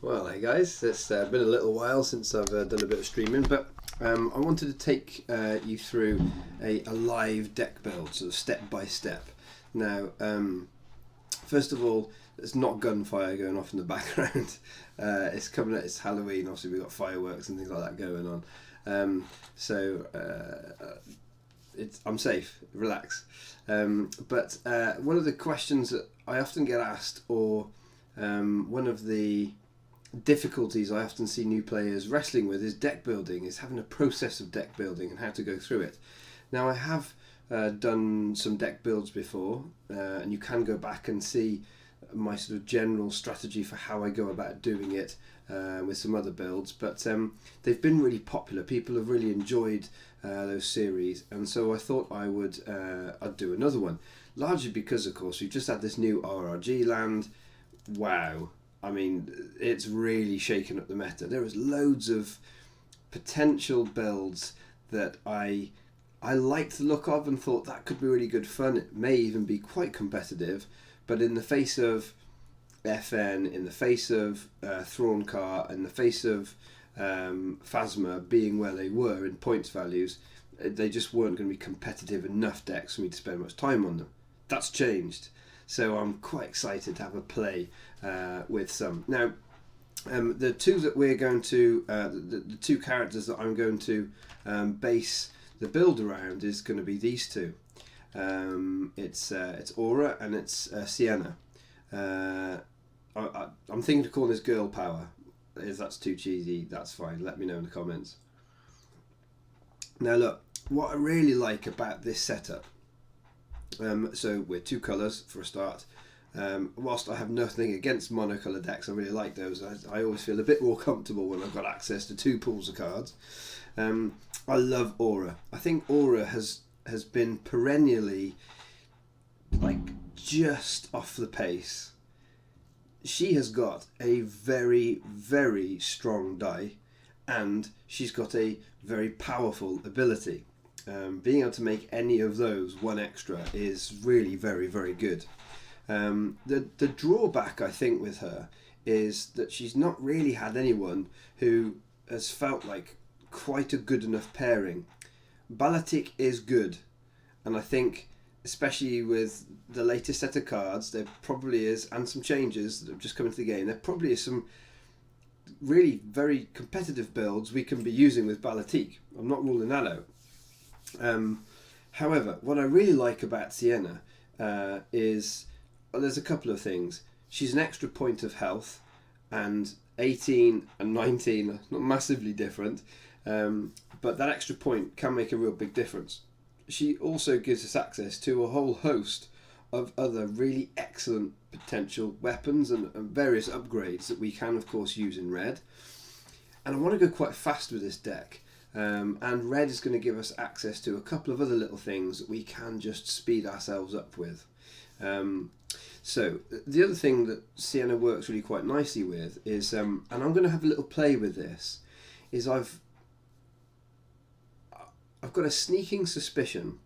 Well, hey guys, it's been a little while since I've done a bit of streaming, but I wanted to take you through a live deck build, sort of step by step. Now, first of all, there's not gunfire going off in the background. It's coming at it's Halloween, obviously we've got fireworks and things like that going on. I'm safe, relax. But one of the questions that I often get asked, or one of the difficulties I often see new players wrestling with, is deck building, is having a process of deck building and how to go through it. Now I have done some deck builds before, and you can go back and see my sort of general strategy for how I go about doing it with some other builds, but they've been really popular. People have really enjoyed those series, and so I thought I'd do another one, largely because of course we've just had this new RRG land. Wow, I mean, it's really shaken up the meta. There is loads of potential builds that I liked the look of and thought that could be really good fun. It may even be quite competitive, but in the face of FN, in the face of Thrawncar, in the face of Phasma being where they were in points values, they just weren't going to be competitive enough decks for me to spend much time on them. That's changed. So I'm quite excited to have a play with some. Now, the two that we're going to, the two characters that I'm going to base the build around is going to be these two. It's Aura and it's Sienna. I'm thinking of calling this Girl Power. If that's too cheesy, that's fine. Let me know in the comments. Now look, what I really like about this setup, so we're two colours for a start. Whilst I have nothing against monocolour decks, I really like those. I always feel a bit more comfortable when I've got access to two pools of cards. I love Aura. I think Aura has been perennially like just off the pace. She has got a very, very strong die, and she's got a very powerful ability. Being able to make any of those one extra is really very, very good. The drawback, I think, with her is that she's not really had anyone who has felt like quite a good enough pairing. Balatik is good, and I think especially with the latest set of cards there probably is, and some changes that have just come into the game, there probably is some really very competitive builds we can be using with Balatik. I'm not ruling that out. However, what I really like about Sienna is, well, there's a couple of things. She's an extra point of health, and 18 and 19 are not massively different, but that extra point can make a real big difference. She also gives us access to a whole host of other really excellent potential weapons and various upgrades that we can of course use in red. And I want to go quite fast with this deck. And red is going to give us access to a couple of other little things that we can just speed ourselves up with. So the other thing that Sienna works really quite nicely with is, and I'm going to have a little play with this, is I've got a sneaking suspicion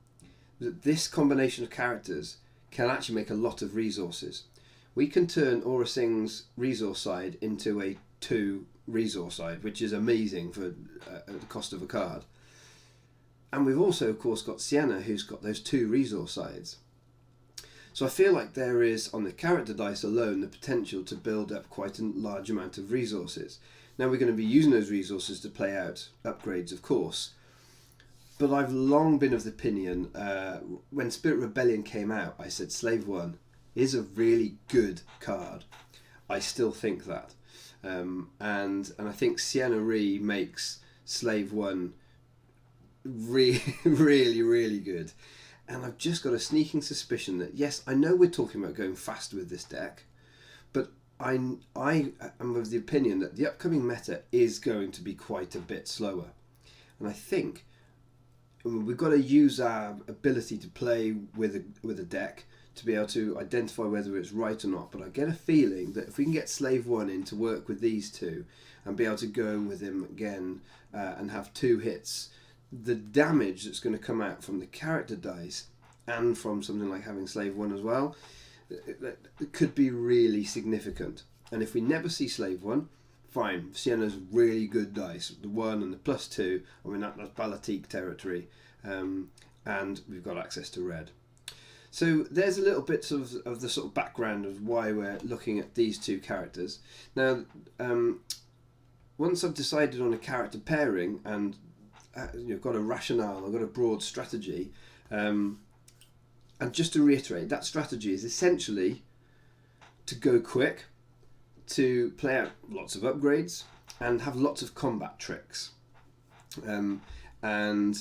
that this combination of characters can actually make a lot of resources. We can turn Aura Singh's resource side into a 2 resource side, which is amazing for the cost of a card. And we've also of course got Sienna, who's got those 2 resource sides. So I feel like there is, on the character dice alone, the potential to build up quite a large amount of resources. Now we're going to be using those resources to play out upgrades of course, but I've long been of the opinion, when Spirit Rebellion came out, I said Slave 1 is a really good card. I still think that. And I think Sienna Ree makes Slave 1 really, really, really good. And I've just got a sneaking suspicion that, yes, I know we're talking about going faster with this deck, but I am of the opinion that the upcoming meta is going to be quite a bit slower. And I think we've got to use our ability to play with a deck to be able to identify whether it's right or not. But I get a feeling that if we can get Slave 1 in to work with these two and be able to go with him again and have 2 hits, the damage that's going to come out from the character dice and from something like having Slave 1 as well, it could be really significant. And if we never see Slave 1, fine. Sienna's really good dice. The 1 and the +2. I mean that's Balatique territory, and we've got access to red. So there's a little bit of the sort of background of why we're looking at these two characters. Now, once I've decided on a character pairing and got a rationale, I've got a broad strategy, and just to reiterate, that strategy is essentially to go quick, to play out lots of upgrades, and have lots of combat tricks. And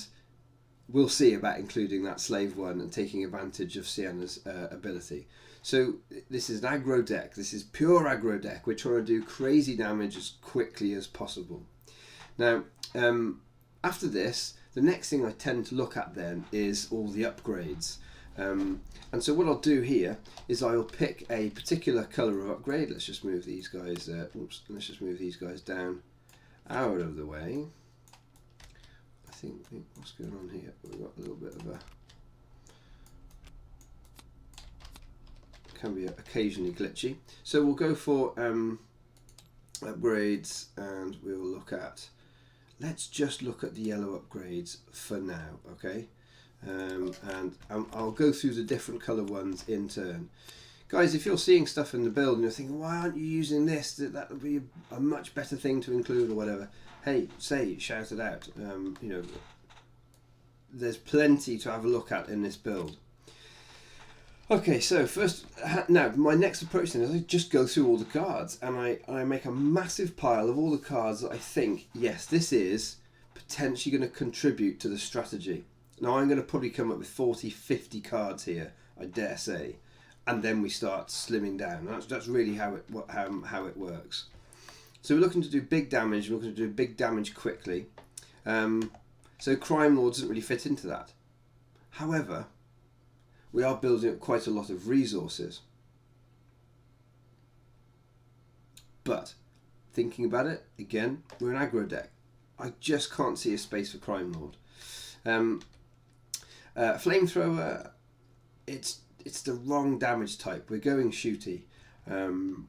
we'll see about including that slave one and taking advantage of Sienna's ability. So this is an aggro deck. This is pure aggro deck. We're trying to do crazy damage as quickly as possible. Now, after this, the next thing I tend to look at then is all the upgrades. And so what I'll do here is I'll pick a particular colour of upgrade. Let's just move these guys. Let's just move these guys down out of the way. I think what's going on here? We've got a little bit of a, can be occasionally glitchy. So we'll go for upgrades, and we'll look at, let's just look at the yellow upgrades for now, okay? And I'll go through the different colour ones in turn. Guys, if you're seeing stuff in the build and you're thinking, why aren't you using this? That would be a much better thing to include or whatever. Hey, shout it out. There's plenty to have a look at in this build. Okay, so first, now my next approach then is I just go through all the cards and I make a massive pile of all the cards that I think, yes, this is potentially going to contribute to the strategy. Now I'm going to probably come up with 40, 50 cards here, I dare say, and then we start slimming down. That's really how it works. So we're looking to do big damage. We're looking to do big damage quickly. So Crime Lord doesn't really fit into that. However, we are building up quite a lot of resources. But thinking about it again, we're an aggro deck. I just can't see a space for Crime Lord. Flamethrower, it's the wrong damage type. We're going shooty, and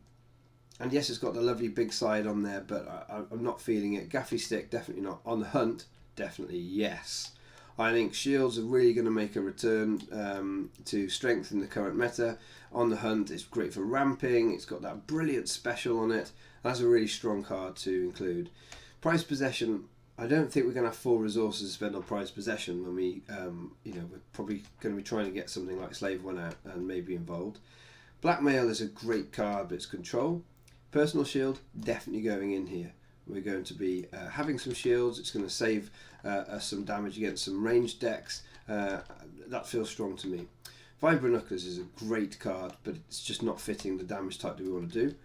yes, it's got the lovely big side on there, but I'm not feeling it. Gaffy Stick, definitely not. On the Hunt, definitely yes. I think shields are really going to make a return to strengthen the current meta. On the Hunt, it's great for ramping. It's got that brilliant special on it. That's a really strong card to include. Prized Possession, I don't think we're going to have 4 resources to spend on prized possession when we, we're probably going to be trying to get something like Slave 1 out and maybe involved. Blackmail is a great card, but it's control. Personal Shield, definitely going in here. We're going to be having some shields. It's going to save us some damage against some ranged decks. That feels strong to me. Vibronucleus is a great card, but it's just not fitting the damage type that we want to do.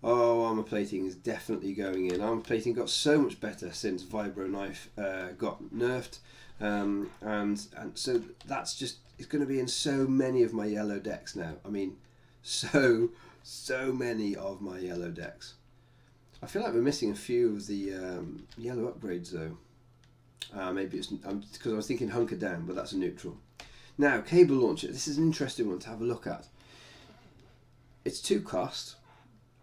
Oh, armor plating is definitely going in. Armor plating got so much better since Vibro Knife got nerfed, and so that's just, it's going to be in so many of my yellow decks now. I mean, so many of my yellow decks. I feel like we're missing a few of the yellow upgrades though. Maybe it's because I was thinking Hunker Down, but that's a neutral. Now, Cable Launcher. This is an interesting one to have a look at. It's 2 cost.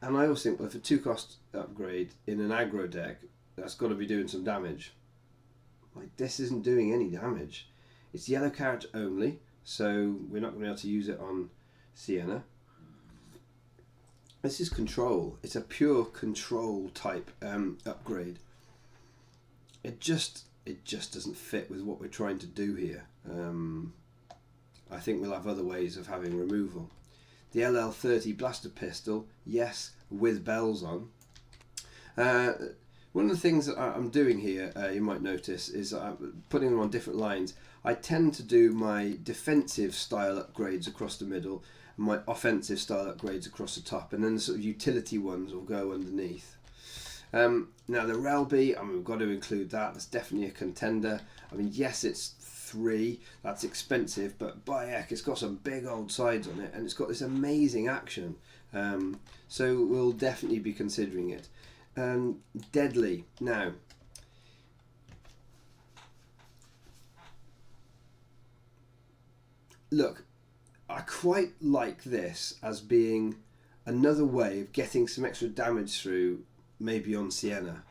And I always think, well, if a 2 cost upgrade in an aggro deck, that's got to be doing some damage. Like, this isn't doing any damage. It's yellow character only, so we're not going to be able to use it on Sienna. This is control. It's a pure control type upgrade. It just doesn't fit with what we're trying to do here. I think we'll have other ways of having removal. The LL30 blaster pistol, yes, with bells on. One of the things that I'm doing here, you might notice, is putting them on different lines. I tend to do my defensive style upgrades across the middle, and my offensive style upgrades across the top, and then the sort of utility ones will go underneath. Now the Relby, I mean, we've got to include that. That's definitely a contender. I mean, yes, it's 3, that's expensive, but by heck, it's got some big old sides on it, and it's got this amazing action. So we'll definitely be considering it. Deadly. Now, look, I quite like this as being another way of getting some extra damage through maybe on Sienna.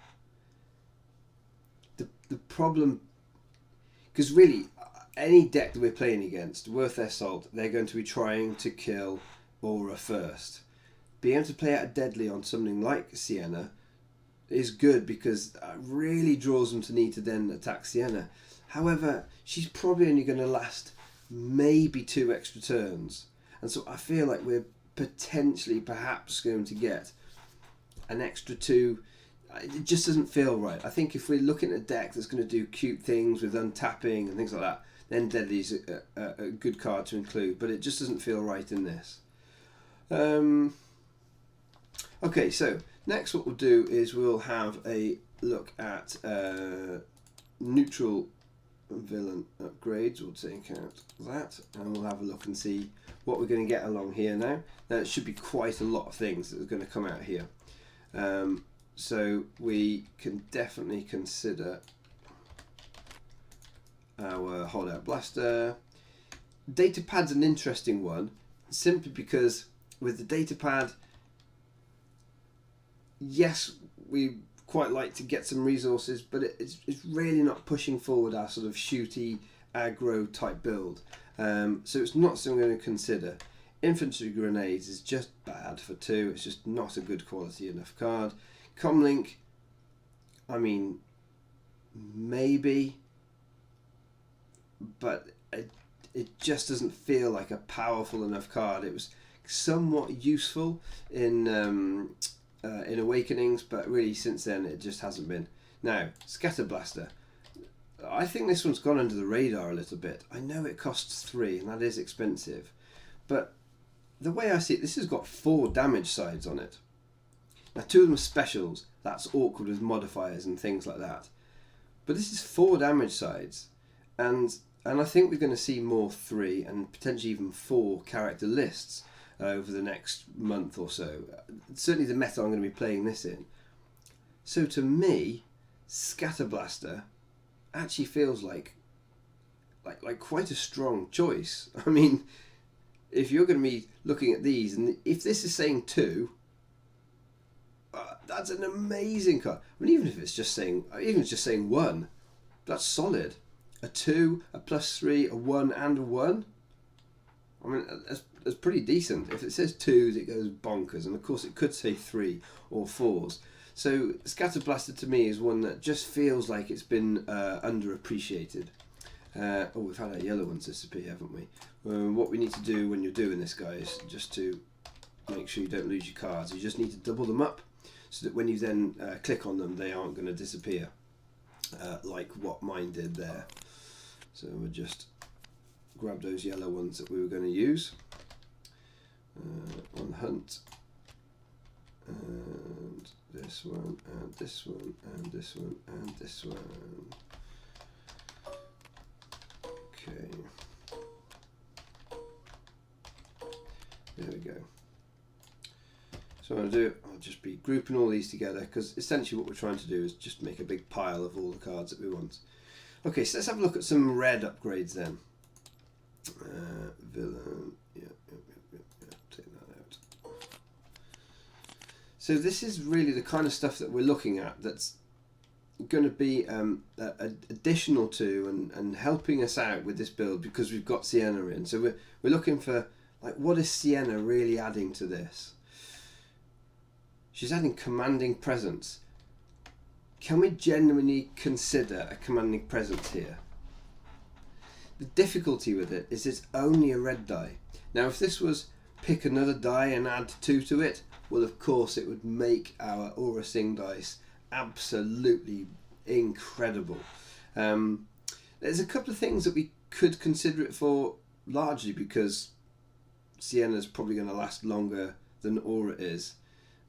The problem, because really any deck that we're playing against, worth their salt, they're going to be trying to kill Aura first. Being able to play out deadly on something like Sienna is good because it really draws them to need to then attack Sienna. However, she's probably only going to last maybe 2 extra turns, and so I feel like we're potentially perhaps going to get an extra 2. It just doesn't feel right. I think if we're looking at a deck that's going to do cute things with untapping and things like that, then Deadly's a good card to include, but it just doesn't feel right in this. Okay, so next what we'll do is we'll have a look at neutral villain upgrades. We'll take out that and we'll have a look and see what we're going to get along here now. Now it should be quite a lot of things that are going to come out here. So we can definitely consider our Holdout Blaster. Datapad's an interesting one, simply because with the Datapad, yes, we quite like to get some resources, but it's really not pushing forward our sort of shooty, aggro type build. So it's not something I'm going to consider. Infantry Grenades is just bad for 2. It's just not a good quality enough card. Comlink, I mean, maybe, but it just doesn't feel like a powerful enough card. It was somewhat useful in Awakenings, but really since then it just hasn't been. Now, Scatter Blaster. I think this one's gone under the radar a little bit. I know it costs 3 and that is expensive, but the way I see it, this has got 4 damage sides on it. Now 2 of them are specials, that's awkward with modifiers and things like that. But this is 4 damage sides, and I think we're going to see more 3 and potentially even 4 character lists over the next month or so. Certainly the meta I'm going to be playing this in. So to me, Scatter Blaster actually feels like quite a strong choice. I mean, if you're going to be looking at these, and if this is saying 2, that's an amazing card. I mean, even if it's just saying 1, that's solid. A 2, a +3, a 1, and a 1. I mean, that's pretty decent. If it says 2s, it goes bonkers, and of course it could say 3 or 4s. So Scatter Blaster to me is one that just feels like it's been underappreciated. Oh, we've had our yellow ones disappear, haven't we? What we need to do when you're doing this, guys, just to make sure you don't lose your cards, you just need to double them up, so that when you then click on them, they aren't going to disappear, like what mine did there. So we'll just grab those yellow ones that we were going to use on Hunt, and this one, and this one, and this one, and this one. Okay, there we go. So what I'll do, I'll just be grouping all these together, because essentially what we're trying to do is just make a big pile of all the cards that we want. Okay, so let's have a look at some red upgrades then. Villain, yeah, take that out. So this is really the kind of stuff that we're looking at that's going to be additional to and helping us out with this build, because we've got Sienna in. So we're looking for, like, what is Sienna really adding to this? She's adding commanding presence. Can we genuinely consider a commanding presence here? The difficulty with it is it's only a red die. Now if this was pick another die and add 2 to it, well, of course it would make our Aura Sing dice absolutely incredible. There's a couple of things that we could consider it for, largely because Sienna's probably going to last longer than Aura is.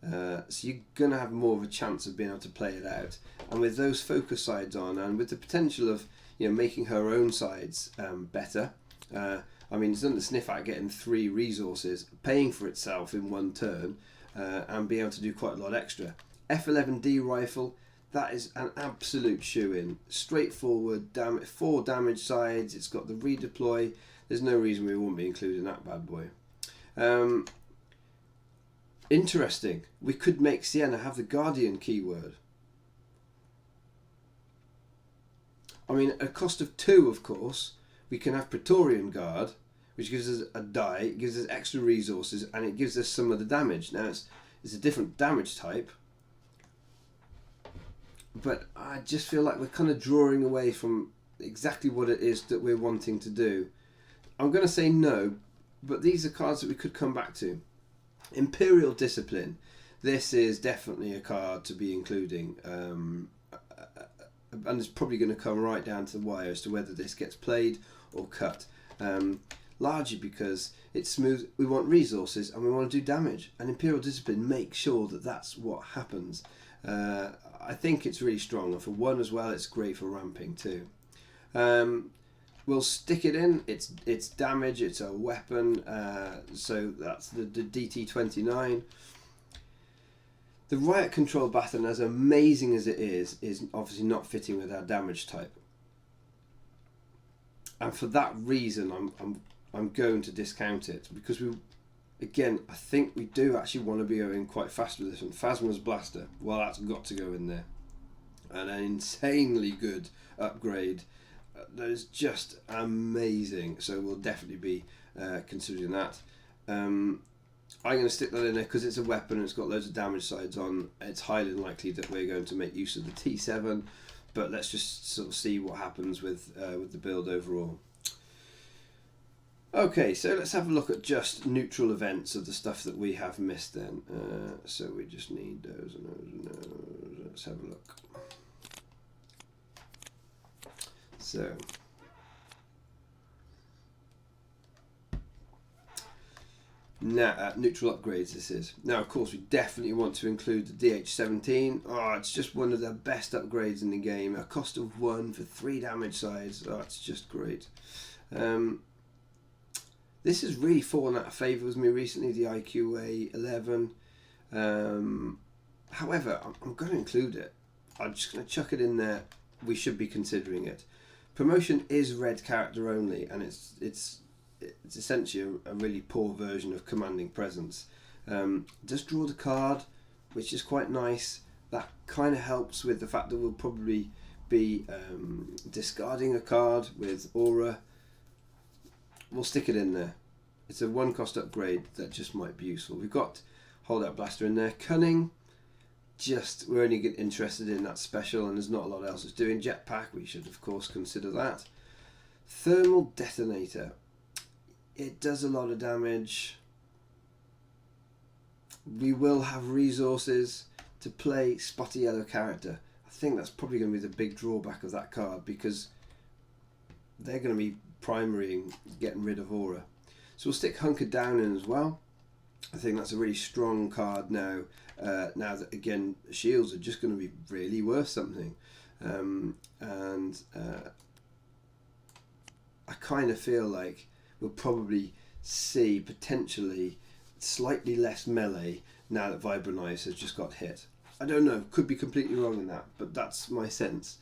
So you're going to have more of a chance of being able to play it out. And with those focus sides on, and with the potential of, you know, making her own sides better. I mean, it's nothing to sniff at getting 3 resources, paying for itself in 1 turn, and being able to do quite a lot extra. F11D rifle, that is an absolute shoe-in. Straightforward, 4 damage sides, it's got the redeploy. There's no reason we won't be including that bad boy. Interesting. We could make Sienna have the Guardian keyword. I mean, at a cost of 2, of course, we can have Praetorian Guard, which gives us a die, it gives us extra resources, and it gives us some of the damage. Now, it's a different damage type, but I just feel like we're kind of drawing away from exactly what it is that we're wanting to do. I'm going to say no, but these are cards that we could come back to. Imperial Discipline. This is definitely a card to be including, and it's probably going to come right down to the wire as to whether this gets played or cut. Largely because it's smooth. We want resources and we want to do damage, and Imperial Discipline makes sure that that's what happens. I think it's really strong, and for 1 as well, it's great for ramping too. We'll stick it in. It's damage. It's a weapon. So that's the DT29. The Riot Control Baton, as amazing as it is obviously not fitting with our damage type. And for that reason, I'm going to discount it, because I think we do actually want to be going quite fast with this one. Phasma's Blaster. Well, that's got to go in there. And an insanely good upgrade. That is just amazing. So we'll definitely be considering that. I'm going to stick that in there because it's a weapon and it's got loads of damage sides on. It's highly unlikely that we're going to make use of the T7, but let's just sort of see what happens with the build overall. Okay, so let's have a look at just neutral events of the stuff that we have missed then. So we just need those and those and those. Let's have a look. So, now, neutral upgrades this is. Now, of course, we definitely want to include the DH17. Oh, it's just one of the best upgrades in the game. A cost of 1 for 3 damage sides. Oh, it's just great. This has really fallen out of favour with me recently, the IQA 11. However, I'm going to include it. I'm just going to chuck it in there. We should be considering it. Promotion is red character only, and it's essentially a really poor version of Commanding Presence. Just draw the card, which is quite nice. That kind of helps with the fact that we'll probably be discarding a card with Aura. We'll stick it in there. It's a 1 cost upgrade that just might be useful. We've got Holdout Blaster in there. Cunning, we're only interested in that special, and there's not a lot else it's doing. Jetpack, we should of course consider that. Thermal Detonator. It does a lot of damage. We will have resources to play Spotty Yellow character. I think that's probably going to be the big drawback of that card, because they're going to be primarying getting rid of Aura. So we'll stick Hunker Down in as well. I think that's a really strong card now. Now that, again, shields are just going to be really worth something. I kind of feel like we'll probably see potentially slightly less melee now that Vibranize has just got hit. I don't know, could be completely wrong in that, but that's my sense.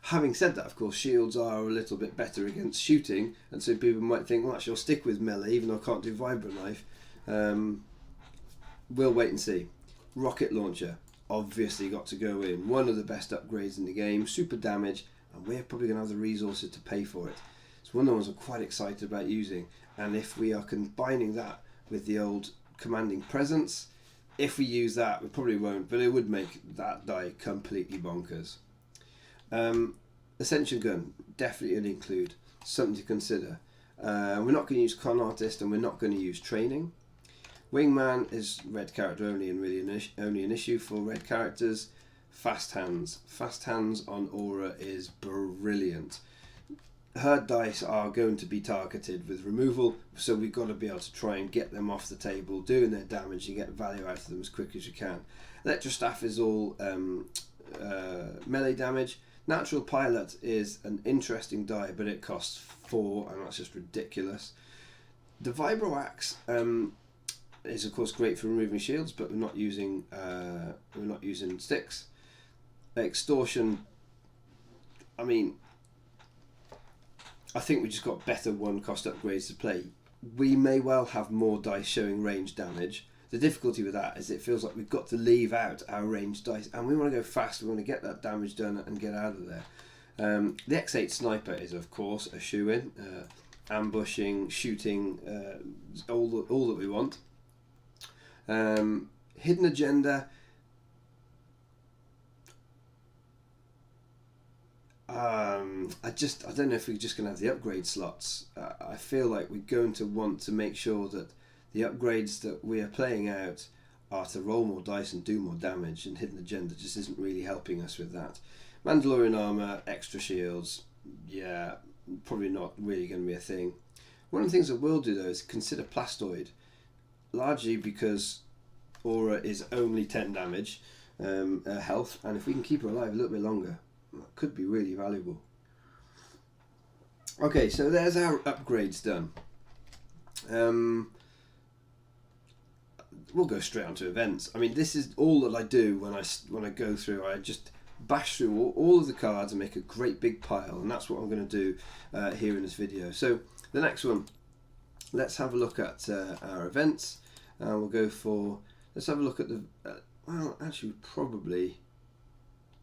Having said that, of course, shields are a little bit better against shooting, and so people might think, well, actually I'll stick with melee even though I can't do Vibranize. We'll wait and see. Rocket Launcher, obviously got to go in. One of the best upgrades in the game, super damage, and we're probably going to have the resources to pay for it. It's one of the ones I'm quite excited about using, and if we are combining that with the old Commanding Presence, if we use that, we probably won't, but it would make that die completely bonkers. Ascension Gun, definitely an include, something to consider. We're not going to use Con Artist, and we're not going to use Training. Wingman is red character only, and really only an issue for red characters. Fast Hands. Fast Hands on Aura is brilliant. Her dice are going to be targeted with removal, so we've got to be able to try and get them off the table, doing their damage and get value out of them as quick as you can. Electrostaff is all melee damage. Natural Pilot is an interesting die, but it costs 4, and that's just ridiculous. The Vibro Axe is of course great for removing shields, but we're not using sticks. Extortion, I mean, I think we just got better 1 cost upgrades to play. We may well have more dice showing range damage the difficulty with that is it feels like we've got to leave out our ranged dice, and we want to go fast. We want to get that damage done and get out of there. The X8 Sniper is, of course, a shoe-in. Ambushing, shooting, all that we want. Hidden Agenda. I don't know if we're just going to have the upgrade slots. I feel like we're going to want to make sure that the upgrades that we are playing out are to roll more dice and do more damage, and Hidden Agenda just isn't really helping us with that. Mandalorian armor, extra shields, yeah, probably not really going to be a thing. One of the things I will do though is consider Plastoid, largely because Aura is only 10 damage health, and if we can keep her alive a little bit longer, that could be really valuable. Okay, so there's our upgrades done. We'll go straight on to events. I mean, this is all that I do when I go through. I just bash through all of the cards and make a great big pile, and that's what I'm going to do here in this video. So the next one, let's have a look at our events. We'll go for, let's have a look at the, well actually probably,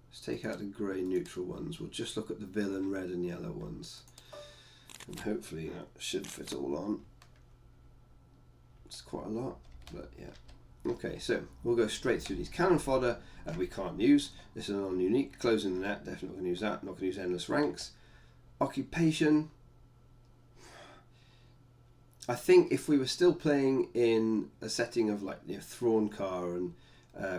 let's take out the grey neutral ones. We'll just look at the villain red and yellow ones, and hopefully that should fit all on. It's quite a lot, but yeah. Okay, so we'll go straight through these. Cannon fodder, we can't use. This is a non-unique. Closing the net, definitely not going to use that. Not going to use endless ranks. Occupation. I think if we were still playing in a setting of like Thrawn Car, and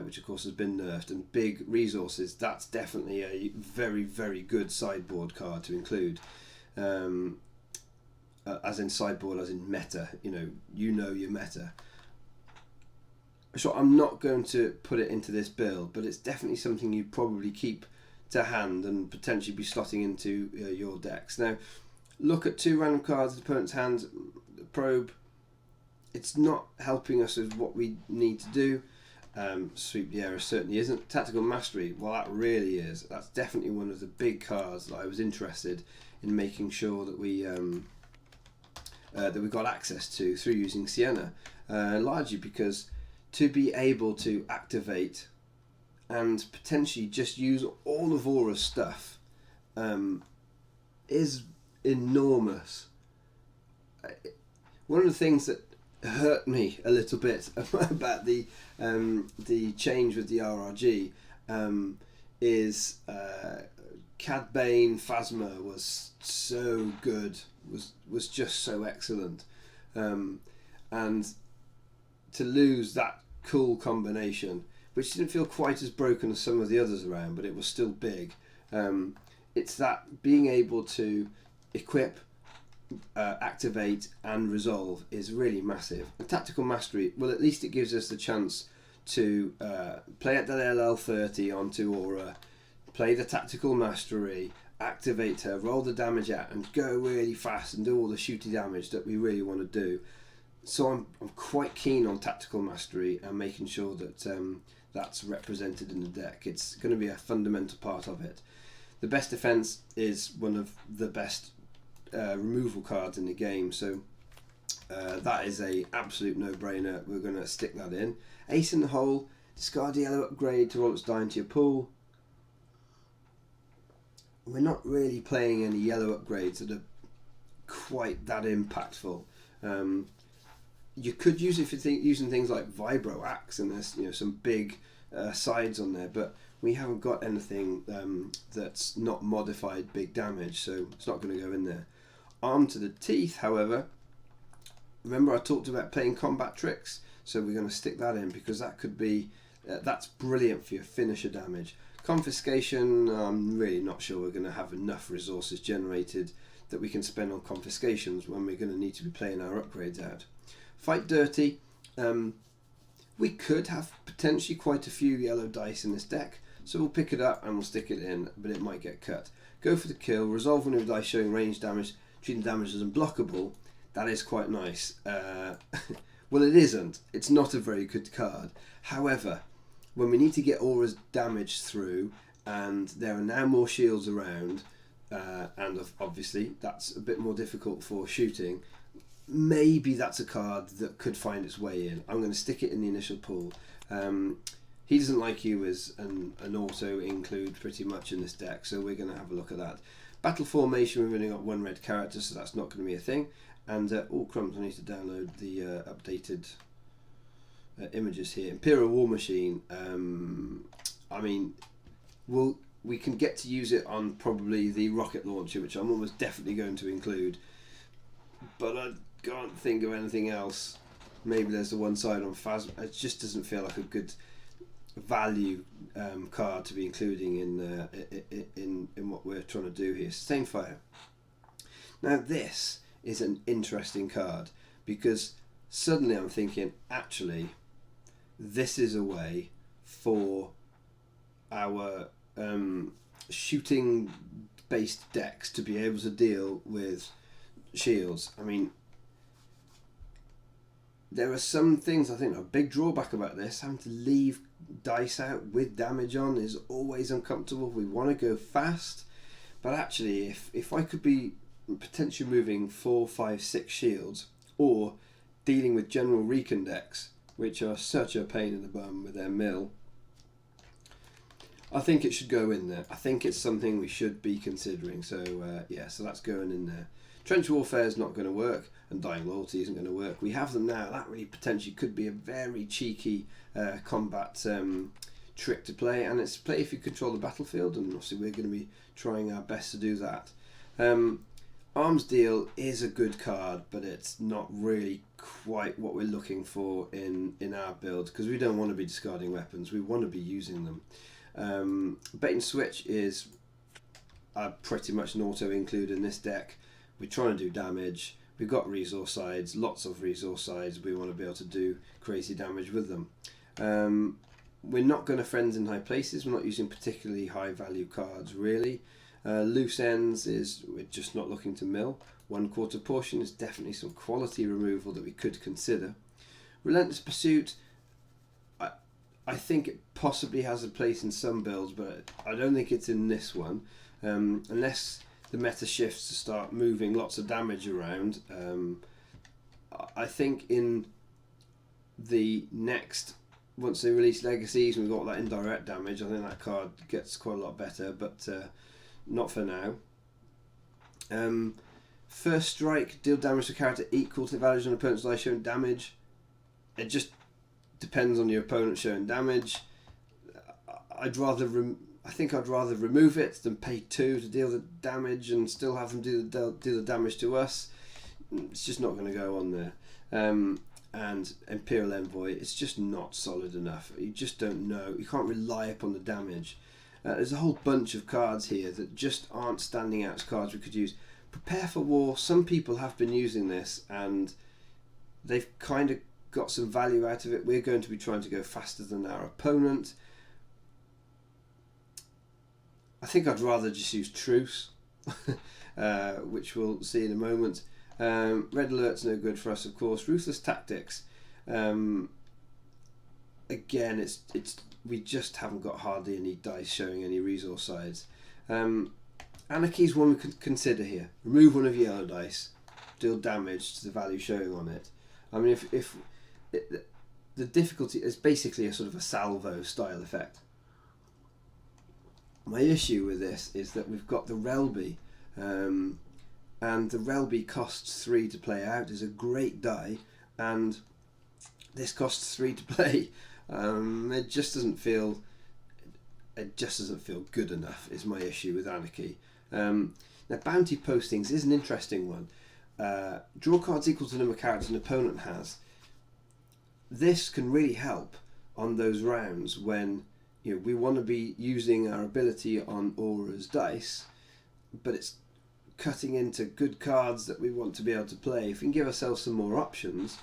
which of course has been nerfed, and big resources, that's definitely a very, very good sideboard card to include. As in sideboard, as in meta. You know your meta. So I'm not going to put it into this build, but it's definitely something you probably keep to hand and potentially be slotting into your decks. Now, look at 2 random cards in the opponent's hand. Probe. It's not helping us with what we need to do. Sweep the Air certainly isn't. Tactical Mastery, well, that really is. That's definitely one of the big cards that I was interested in making sure that we got access to through using Sienna, largely because to be able to activate and potentially just use all of Aura's stuff is enormous. One of the things that hurt me a little bit about the change with the RRG is Cad Bane Phasma was so good, was just so excellent, and to lose that cool combination, which didn't feel quite as broken as some of the others around, but it was still big. It's that being able to equip, activate and resolve is really massive. And Tactical Mastery, well, at least it gives us the chance to play at that LL30 onto Aura, play the Tactical Mastery, activate her, roll the damage out and go really fast and do all the shooty damage that we really want to do. So I'm quite keen on Tactical Mastery and making sure that that's represented in the deck. It's going to be a fundamental part of it. The best defense is one of the best removal cards in the game, so that is a absolute no-brainer. We're going to stick that in. Ace in the hole, discard the yellow upgrade to roll its die into your pool. We're not really playing any yellow upgrades that are quite that impactful. You could use it if you're using things like Vibro Axe, and there's some big sides on there, but we haven't got anything that's not modified big damage, so it's not going to go in there. Arm to the teeth, however, remember I talked about playing combat tricks, so we're going to stick that in because that could be that's brilliant for your finisher damage. Confiscation, I'm really not sure we're going to have enough resources generated that we can spend on confiscations when we're going to need to be playing our upgrades out. Fight Dirty, we could have potentially quite a few yellow dice in this deck, so we'll pick it up and we'll stick it in, but it might get cut. Go for the kill, resolve one of the dice showing range damage, treating damage as unblockable. That is quite nice. Well, it isn't. It's not a very good card. However, when we need to get Aura's damage through, and there are now more shields around, and obviously that's a bit more difficult for shooting, maybe that's a card that could find its way in. I'm going to stick it in the initial pool. He doesn't like you as an auto include pretty much in this deck, so we're going to have a look at that. Battle formation, we've only got one red character, so that's not going to be a thing. And all crumbs, I need to download the updated images here. Imperial War Machine. I mean, we can get to use it on probably the rocket launcher, which I'm almost definitely going to include. But I can't think of anything else. Maybe there's the one side on Phasma. It just doesn't feel like a good value card to be including in what we're trying to do here. Sustained Fire. Now this is an interesting card because suddenly I'm thinking, actually, this is a way for our shooting based decks to be able to deal with shields. I mean, there are some things I think are a big drawback about this. Having to leave dice out with damage on is always uncomfortable. We want to go fast, but actually if I could be potentially moving 4, 5, 6 shields, or dealing with general recon decks, which are such a pain in the bum with their mill, I think it should go in there. I think it's something we should be considering. So yeah, so that's going in there. Trench Warfare is not going to work, and Dying Loyalty isn't going to work. We have them now. That really potentially could be a very cheeky combat trick to play, and it's play if you control the battlefield, and obviously we're going to be trying our best to do that. Arms Deal is a good card, but it's not really quite what we're looking for in our build, because we don't want to be discarding weapons. We want to be using them. Bait and Switch is pretty much an auto include in this deck. We're trying to do damage. We've got resource sides, lots of resource sides. We want to be able to do crazy damage with them. We're not going to Friends in High Places. We're not using particularly high value cards really. Loose Ends is we're just not looking to mill. 1/4 Portion is definitely some quality removal that we could consider. Relentless Pursuit, I think it possibly has a place in some builds, but I don't think it's in this one. Unless the meta shifts to start moving lots of damage around. I think in the next, once they release Legacies and we've got that indirect damage, I think that card gets quite a lot better, but not for now. First Strike, deal damage to character equal to the value on opponent's dice showing damage. It just depends on your opponent showing damage. I think I'd rather remove it than pay 2 to deal the damage and still have them do the damage to us. It's just not going to go on there. And Imperial Envoy, it's just not solid enough. You just don't know. You can't rely upon the damage. There's a whole bunch of cards here that just aren't standing out as cards we could use. Prepare for War, some people have been using this and they've kind of got some value out of it. We're going to be trying to go faster than our opponent. I think I'd rather just use Truce, which we'll see in a moment. Red Alert's no good for us, of course. Ruthless Tactics. Again, it's we just haven't got hardly any dice showing any resource sides. Anarchy is one we could consider here. Remove one of your yellow dice, deal damage to the value showing on it. I mean, if the difficulty is basically a sort of a salvo style effect. My issue with this is that we've got the Relby, and the Relby costs 3 to play out. Is a great die, and this costs 3 to play. It just doesn't feel good enough. Is my issue with Anarchy. Now, bounty postings is an interesting one. Draw cards equal to the number of characters an opponent has. This can really help on those rounds when we want to be using our ability on Aura's dice, but it's cutting into good cards that we want to be able to play. If we can give ourselves some more options,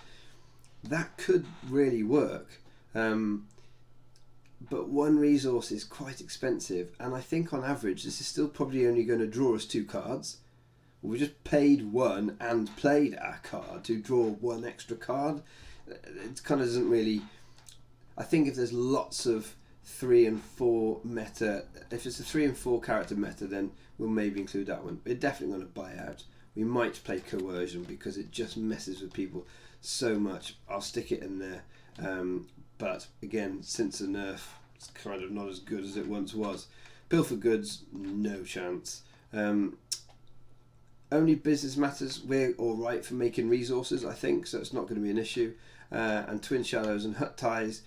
that could really work. But one resource is quite expensive, and I think on average this is still probably only going to draw us 2 cards. We just paid 1 and played our card to draw 1 extra card. It kind of doesn't really. I think if there's lots of 3 and 4 meta, if it's a 3 and 4 character meta, then we'll maybe include that one. We're definitely going to buy out. we might play Coercion because it just messes with people so much. I'll stick it in there. But again, since the nerf, it's kind of not as good as it once was. Pilfer Goods, no chance. Only Business Matters, we're alright for making resources, I think, so it's not going to be an issue. And Twin Shadows and Hut Ties,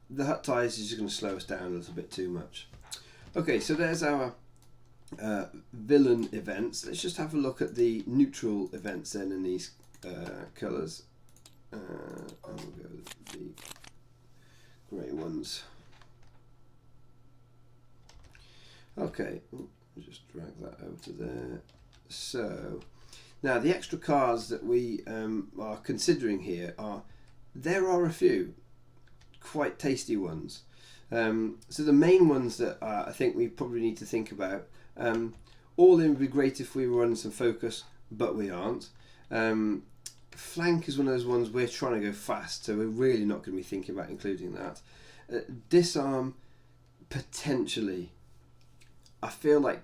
the Hut Ties is just going to slow us down a little bit too much. Okay, so there's our villain events. Let's just have a look at the neutral events then in these colours. And we'll go with the grey ones. Okay, just drag that over to there. So now the extra cards that we are considering here there are a few quite tasty ones. So the main ones that I think we probably need to think about, all in would be great if we were running some focus, but we aren't. Flank is one of those ones we're trying to go fast, so we're really not going to be thinking about including that. Disarm, potentially. I feel like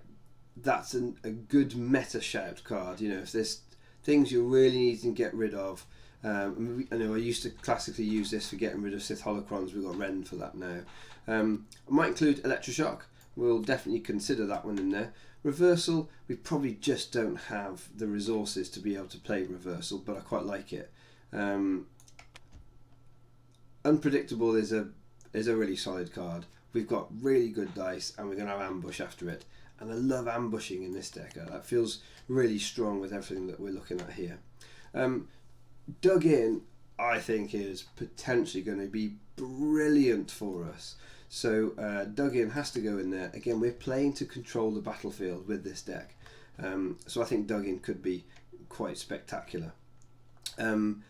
that's a good meta shout card. You know, if there's things you really need to get rid of. I know I used to classically use this for getting rid of Sith Holocrons. We've got Ren for that now. I might include Electroshock. We'll definitely consider that one in there. Reversal, we probably just don't have the resources to be able to play Reversal, but I quite like it. Unpredictable is a really solid card. We've got really good dice, and we're going to have Ambush after it. And I love ambushing in this deck. That feels really strong with everything that we're looking at here. Dug In, I think, is potentially going to be brilliant for us. So Dug In has to go in there. Again, we're playing to control the battlefield with this deck. So I think Dug In could be quite spectacular. I'm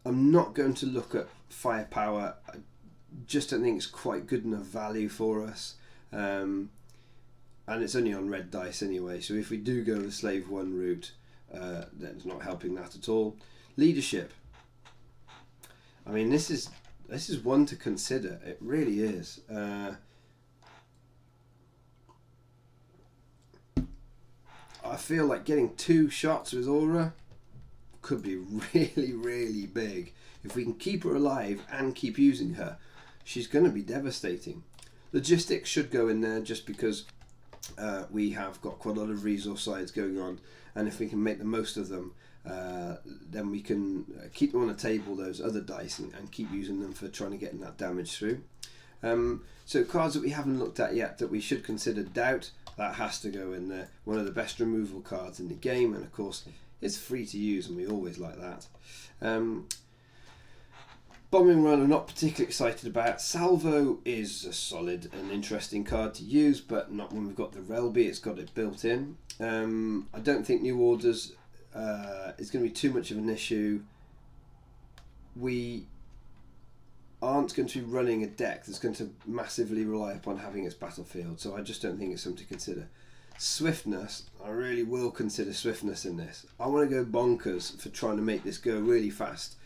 not going to look at Firepower. I just don't think it's quite good enough value for us. And it's only on red dice anyway. So if we do go the Slave 1 route, then it's not helping that at all. Leadership. I mean, this is one to consider. It really is. I feel like getting 2 shots with Aura could be really, really big. If we can keep her alive and keep using her, she's going to be devastating. Logistics should go in there just because we have got quite a lot of resource sides going on, and if we can make the most of them, then we can keep them on the table, those other dice, and keep using them for trying to get that damage through. So cards that we haven't looked at yet that we should consider: Doubt, that has to go in there. One of the best removal cards in the game, and of course it's free to use, and we always like that. Bombing Run I'm not particularly excited about. Salvo is a solid and interesting card to use, but not when we've got the Relby. It's got it built in. I don't think New Orders is going to be too much of an issue. We aren't going to be running a deck that's going to massively rely upon having its battlefield, so I just don't think it's something to consider. Swiftness, I really will consider Swiftness in this. I want to go bonkers for trying to make this go really fast.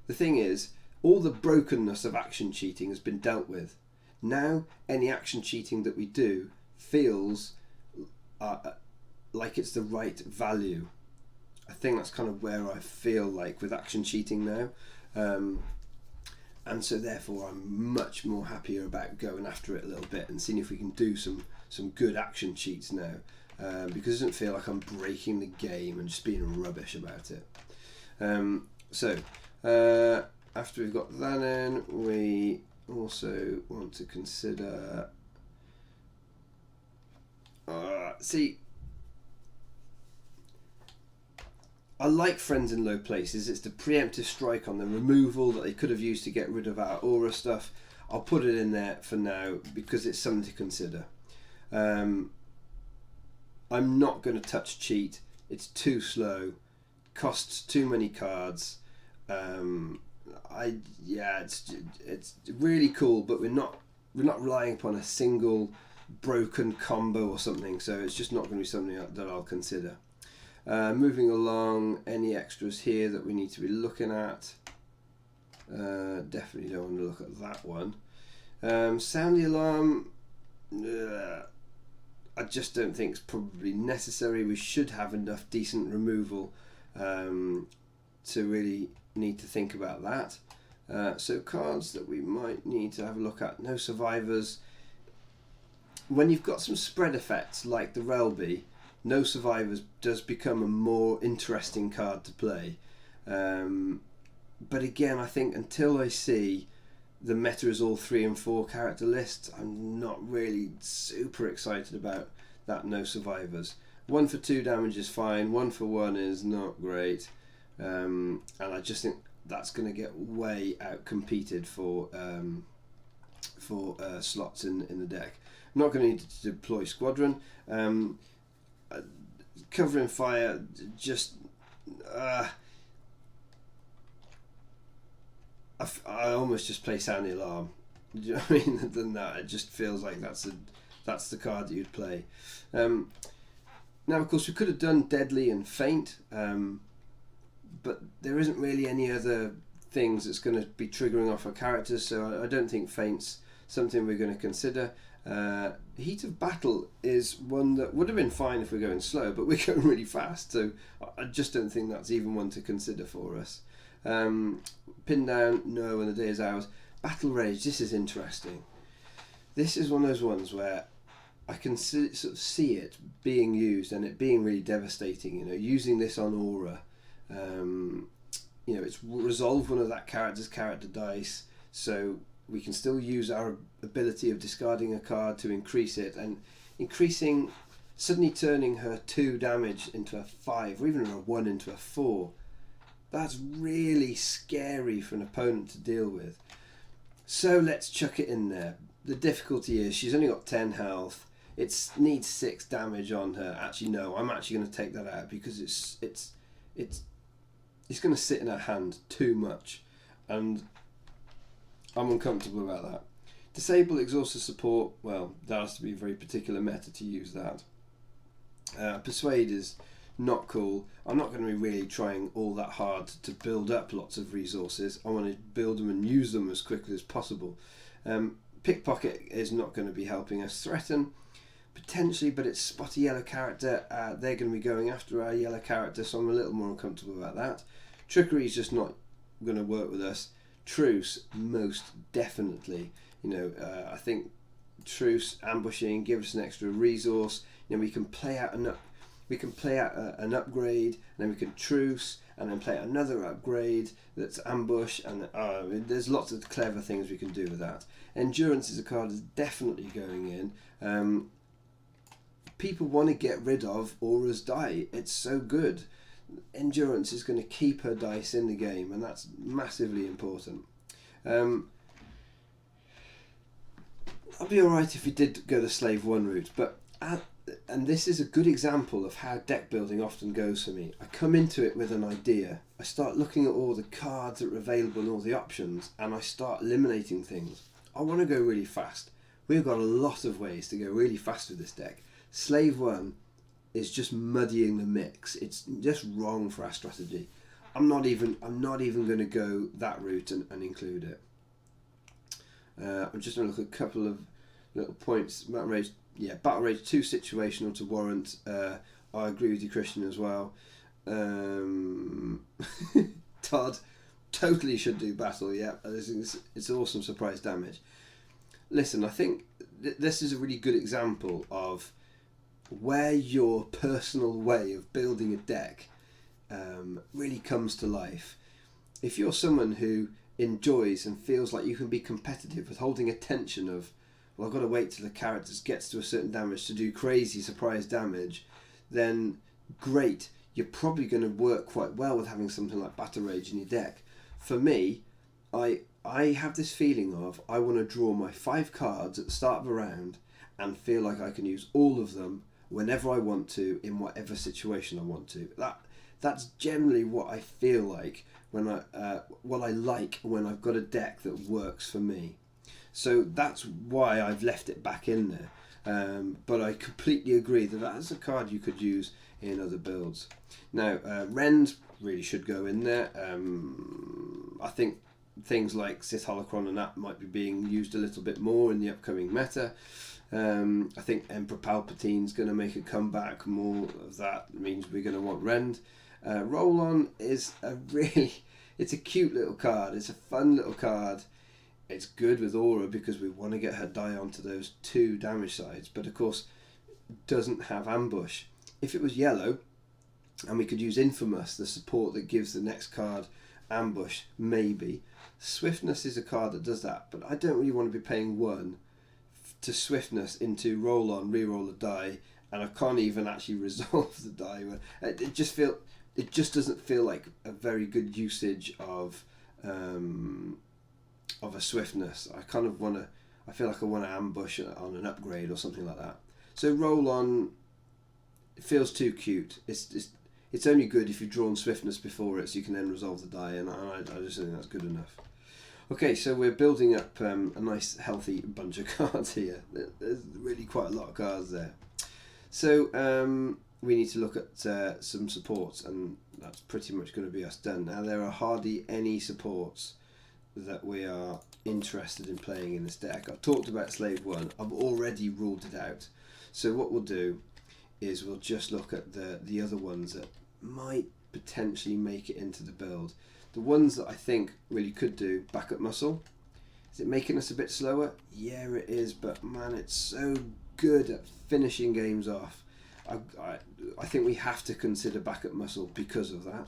The thing is, all the brokenness of action cheating has been dealt with. Now, any action cheating that we do feels like it's the right value. I think that's kind of where I feel like with action cheating now. And so therefore I'm much more happier about going after it a little bit and seeing if we can do some good action cheats now. Because it doesn't feel like I'm breaking the game and just being rubbish about it. After we've got that in, we also want to consider... see, I like Friends in Low Places. It's the preemptive strike on the removal that they could have used to get rid of our aura stuff. I'll put it in there for now because it's something to consider. I'm not going to touch cheat. It's too slow, costs too many cards. It's really cool, but we're not relying upon a single broken combo or something, so it's just not going to be something that I'll consider. Moving along, any extras here that we need to be looking at? Definitely don't want to look at that one. Sound the Alarm. I just don't think it's probably necessary. We should have enough decent removal to really need to think about that. So cards that we might need to have a look at. No survivors. When you've got some spread effects like the Relby, no survivors does become a more interesting card to play. But again, I think until I see the meta is all 3 and 4 character lists, I'm not really super excited about that no survivors. 1 for 2 damage is fine, 1 for 1 is not great, and I just think that's going to get way out competed for slots in the deck. I'm not going to need to deploy Squadron. Covering fire, just I almost just play Sound the Alarm. Do you know what I mean? Than that, it just feels like that's the card that you'd play. Now, of course, we could have done Deadly and Faint, but there isn't really any other things that's going to be triggering off our characters, so I don't think Faint's something we're going to consider. Heat of Battle is one that would have been fine if we're going slow, but we're going really fast, so I just don't think that's even one to consider for us. Pin Down, no, and The Day Is Ours. Battle Rage, this is interesting. This is one of those ones where I can sort of see it being used and it being really devastating. You know, using this on Aura, you know, it's resolved one of that character's character dice, so we can still use our ability of discarding a card to increase it, and suddenly turning her 2 damage into a 5, or even her 1 into a 4. That's really scary for an opponent to deal with. So let's chuck it in there. The difficulty is she's only got 10 health. It needs 6 damage on her. Actually, no, I'm actually going to take that out because it's going to sit in her hand too much, and I'm uncomfortable about that. Disable Exhausted Support. Well, that has to be a very particular meta to use that. Persuade is not cool. I'm not going to be really trying all that hard to build up lots of resources. I want to build them and use them as quickly as possible. Pickpocket is not going to be helping us. Threaten, potentially, but it's spotty yellow character. They're going to be going after our yellow character, so I'm a little more uncomfortable about that. Trickery is just not going to work with us. Truce, most definitely. You know, I think Truce, ambushing, give us an extra resource. You know, we can play out an upgrade, and then we can truce, and then play another upgrade that's ambush, and there's lots of clever things we can do with that. Endurance is a card that's definitely going in. People want to get rid of Aura's die. It's so good. Endurance is going to keep her dice in the game, and that's massively important. I'd be alright if we did go the Slave 1 route, but and this is a good example of how deck building often goes for me. I come into it with an idea, I start looking at all the cards that are available and all the options, and I start eliminating things. I want to go really fast. We've got a lot of ways to go really fast with this deck. Slave 1 is just muddying the mix. It's just wrong for our strategy. I'm not even going to go that route and include it. I'm just going to look at a couple of little points. Battle Rage too situational to warrant. I agree with you, Christian, as well. Todd totally should do battle. Yeah, it's awesome surprise damage. Listen, I think this is a really good example of where your personal way of building a deck really comes to life. If you're someone who enjoys and feels like you can be competitive with holding a tension of, well, I've got to wait till the character gets to a certain damage to do crazy surprise damage, then great, you're probably going to work quite well with having something like Battle Rage in your deck. For me, I have this feeling of I want to draw my 5 cards at the start of a round and feel like I can use all of them whenever I want to, in whatever situation I want to. That's generally what I feel like when what I like when I've got a deck that works for me. So that's why I've left it back in there. But I completely agree that that's a card you could use in other builds. Now, Rend really should go in there. I think things like Sith Holocron and that might be being used a little bit more in the upcoming meta. I think Emperor Palpatine's going to make a comeback. More of that means we're going to want Rend. Roll On is it's a cute little card. It's a fun little card. It's good with Aura because we want to get her die onto those 2 damage sides, but of course doesn't have Ambush. If it was yellow and we could use Infamous, the support that gives the next card Ambush, maybe. Swiftness is a card that does that, but I don't really want to be paying 1 to Swiftness into Roll On, reroll a die, and I can't even actually resolve the die. It just doesn't feel like a very good usage of a Swiftness. I feel like I want to ambush on an upgrade or something like that. So Roll On, it feels too cute. It's only good if you've drawn Swiftness before it, so you can then resolve the die, and I just think that's good enough. Okay, so we're building up a nice healthy bunch of cards here. There's really quite a lot of cards there. So we need to look at some supports, and that's pretty much going to be us done. Now there are hardly any supports that we are interested in playing in this deck. I've talked about Slave 1. I've already ruled it out. So what we'll do is we'll just look at the other ones that might potentially make it into the build. The ones that I think really could do, Backup Muscle. Is it making us a bit slower? Yeah, it is, but man, it's so good at finishing games off. I think we have to consider Backup Muscle because of that.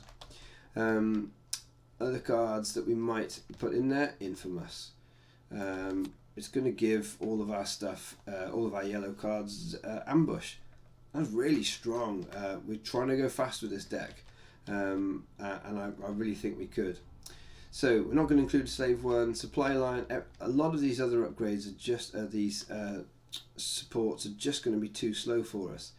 Other cards that we might put in there, Infamous. It's going to give all of our stuff, all of our yellow cards, Ambush. That's really strong. We're trying to go fast with this deck, and I really think we could. So we're not going to include Slave 1, Supply Line. A lot of these other upgrades are just these supports are just going to be too slow for us.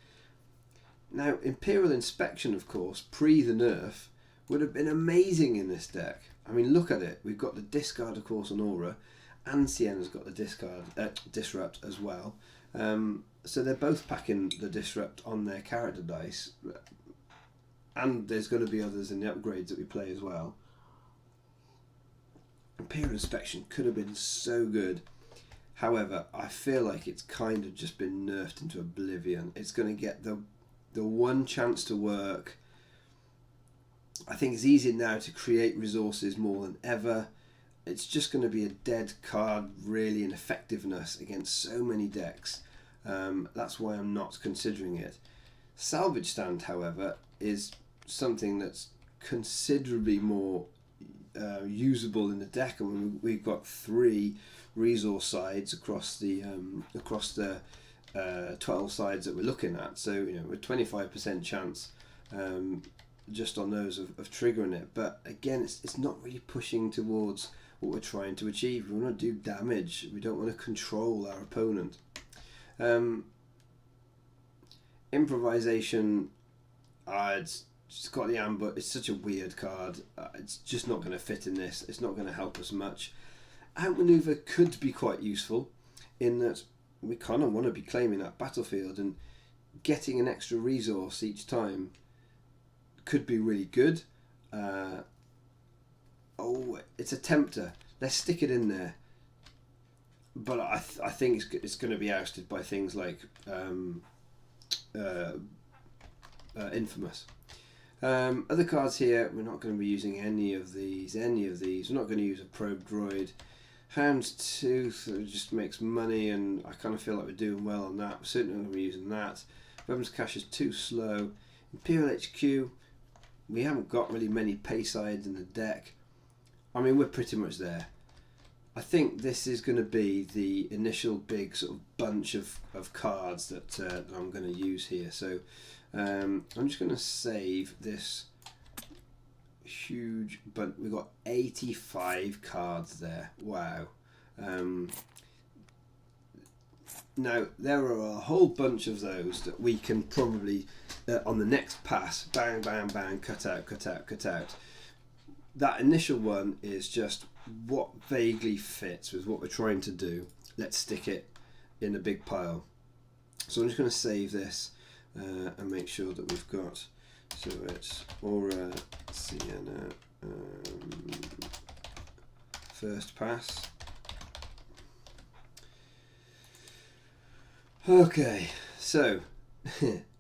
Now Imperial Inspection, of course, pre the nerf, would have been amazing in this deck. I mean, look at it. We've got the discard, of course, on Aura, and Sienna's got the disrupt as well. So they're both packing the disrupt on their character dice, and there's going to be others in the upgrades that we play as well. Imperial Inspection could have been so good. However, I feel like it's kind of just been nerfed into oblivion. It's going to get the one chance to work. I think it's easier now to create resources more than ever. It's just going to be a dead card, really, in effectiveness against so many decks. That's why I'm not considering it. Salvage Stand, however, is something that's considerably more usable in the deck, and we've got 3 resource sides across the 12 sides that we're looking at. So with 25% chance just on those of triggering it. But again, it's not really pushing towards what we're trying to achieve. We want to do damage. We don't want to control our opponent. Improvisation, it's got the ambush. It's such a weird card. It's just not going to fit in this. It's not going to help us much. Outmaneuver could be quite useful in that we kind of want to be claiming that battlefield, and getting an extra resource each time could be really good. It's a tempter. Let's stick it in there. But I think it's going to be ousted by things like Infamous. Other cards here, we're not going to be using any of these. We're not going to use a Probe Droid. Houndstooth just makes money, and I kind of feel like we're doing well on that. We're certainly not going to be using that. Weapons Cache is too slow. Imperial HQ, we haven't got really many pay sides in the deck. I mean, we're pretty much there. I think this is going to be the initial big sort of bunch of cards that I'm going to use here. So I'm just going to save this huge bunch. We've got 85 cards there. Wow. Now, there are a whole bunch of those that we can probably, on the next pass, bang, bang, bang, cut out, cut out, cut out. That initial one is just what vaguely fits with what we're trying to do. Let's stick it in a big pile. So I'm just going to save this and make sure that we've got, so it's Aura, Sienna, first pass. Okay, so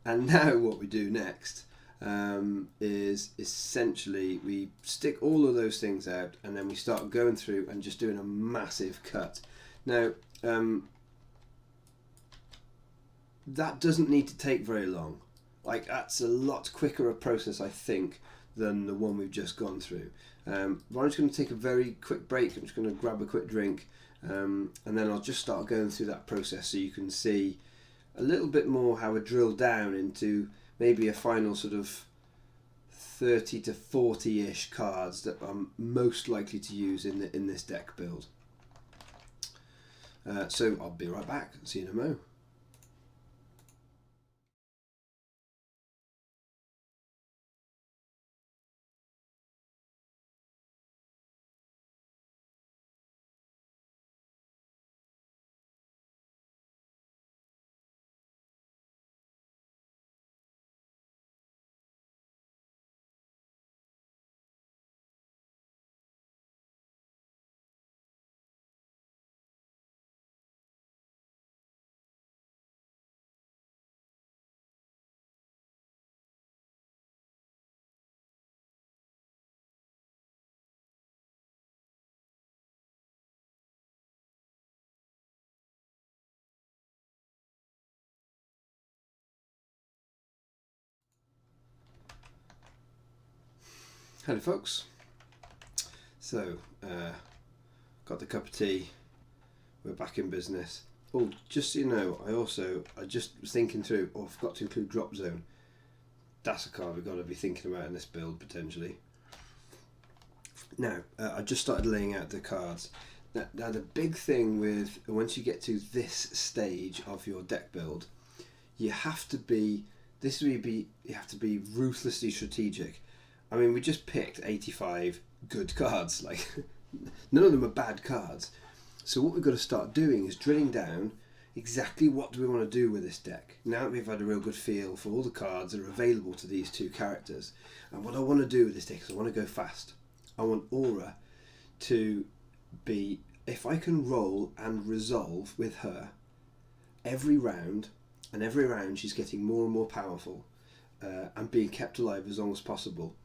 and now what we do next is essentially we stick all of those things out, and then we start going through and just doing a massive cut. Now that doesn't need to take very long. Like, that's a lot quicker a process, I think, than the one we've just gone through. I'm just going to take a very quick break. I'm just going to grab a quick drink, and then I'll just start going through that process so you can see a little bit more how I drill down into maybe a final sort of 30 to 40-ish cards that I'm most likely to use in this deck build. So I'll be right back. See you in a mo. Hello folks, so got the cup of tea, we're back in business. Oh, just so you know, I just was thinking through, I forgot to include Drop Zone. That's a card we've got to be thinking about in this build potentially. Now, I just started laying out the cards. Now the big thing with, once you get to this stage of your deck build, you have to be ruthlessly strategic. I mean, we just picked 85 good cards. Like, none of them are bad cards. So what we've got to start doing is drilling down exactly what do we want to do with this deck. Now that we've had a real good feel for all the cards that are available to these two characters. And what I want to do with this deck is I want to go fast. I want Aura to be, if I can roll and resolve with her every round, and every round she's getting more and more powerful and being kept alive as long as possible,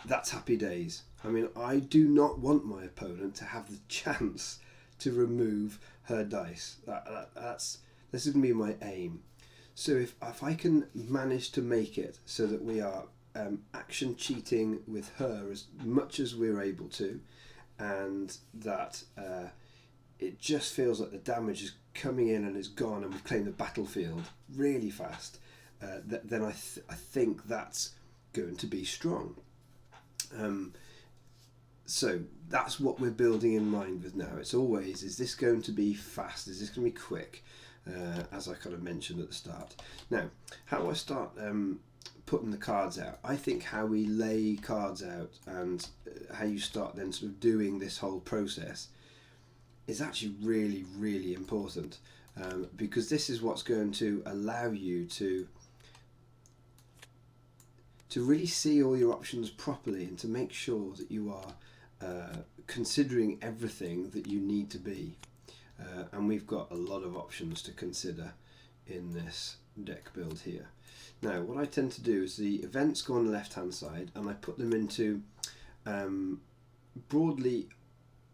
that's happy days. I mean, I do not want my opponent to have the chance to remove her dice. This is going to be my aim. So if I can manage to make it so that we are action cheating with her as much as we're able to, and that it just feels like the damage is coming in and it's gone and we've claimed the battlefield really fast, then I think that's going to be strong. So that's what we're building in mind with now. It's always, is this going to be fast? Is this going to be quick? As I kind of mentioned at the start. Now, how do I start putting the cards out? I think how we lay cards out and how you start then sort of doing this whole process is actually really, really important, because this is what's going to allow you to really see all your options properly and to make sure that you are considering everything that you need to be. And we've got a lot of options to consider in this deck build here. Now, what I tend to do is the events go on the left hand side and I put them into broadly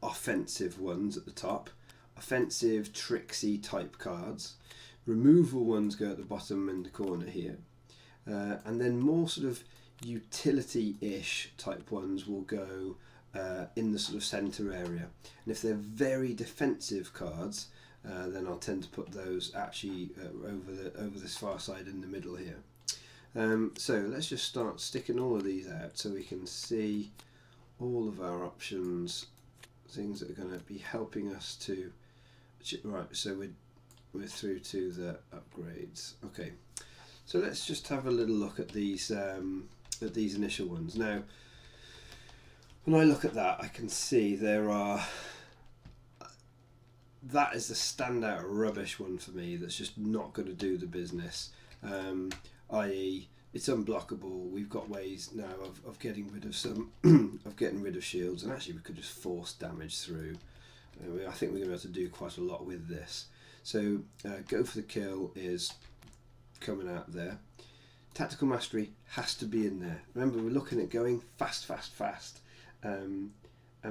offensive ones at the top, offensive tricksy type cards. Removal ones go at the bottom in the corner here. And then more sort of utility-ish type ones will go in the sort of centre area. And if they're very defensive cards, then I'll tend to put those actually over this far side in the middle here. So let's just start sticking all of these out so we can see all of our options, things that are going to be helping us to. Right, so we're through to the upgrades. Okay. So let's just have a little look at these initial ones. Now, when I look at that, I can see there are. That is the standout rubbish one for me. That's just not going to do the business. I.e., it's unblockable. We've got ways now of getting rid of some of getting rid of shields, and actually we could just force damage through. I think we're going to be able to do quite a lot with this. So go for the kill is coming out there. Tactical mastery has to be in there. Remember, we're looking at going fast, and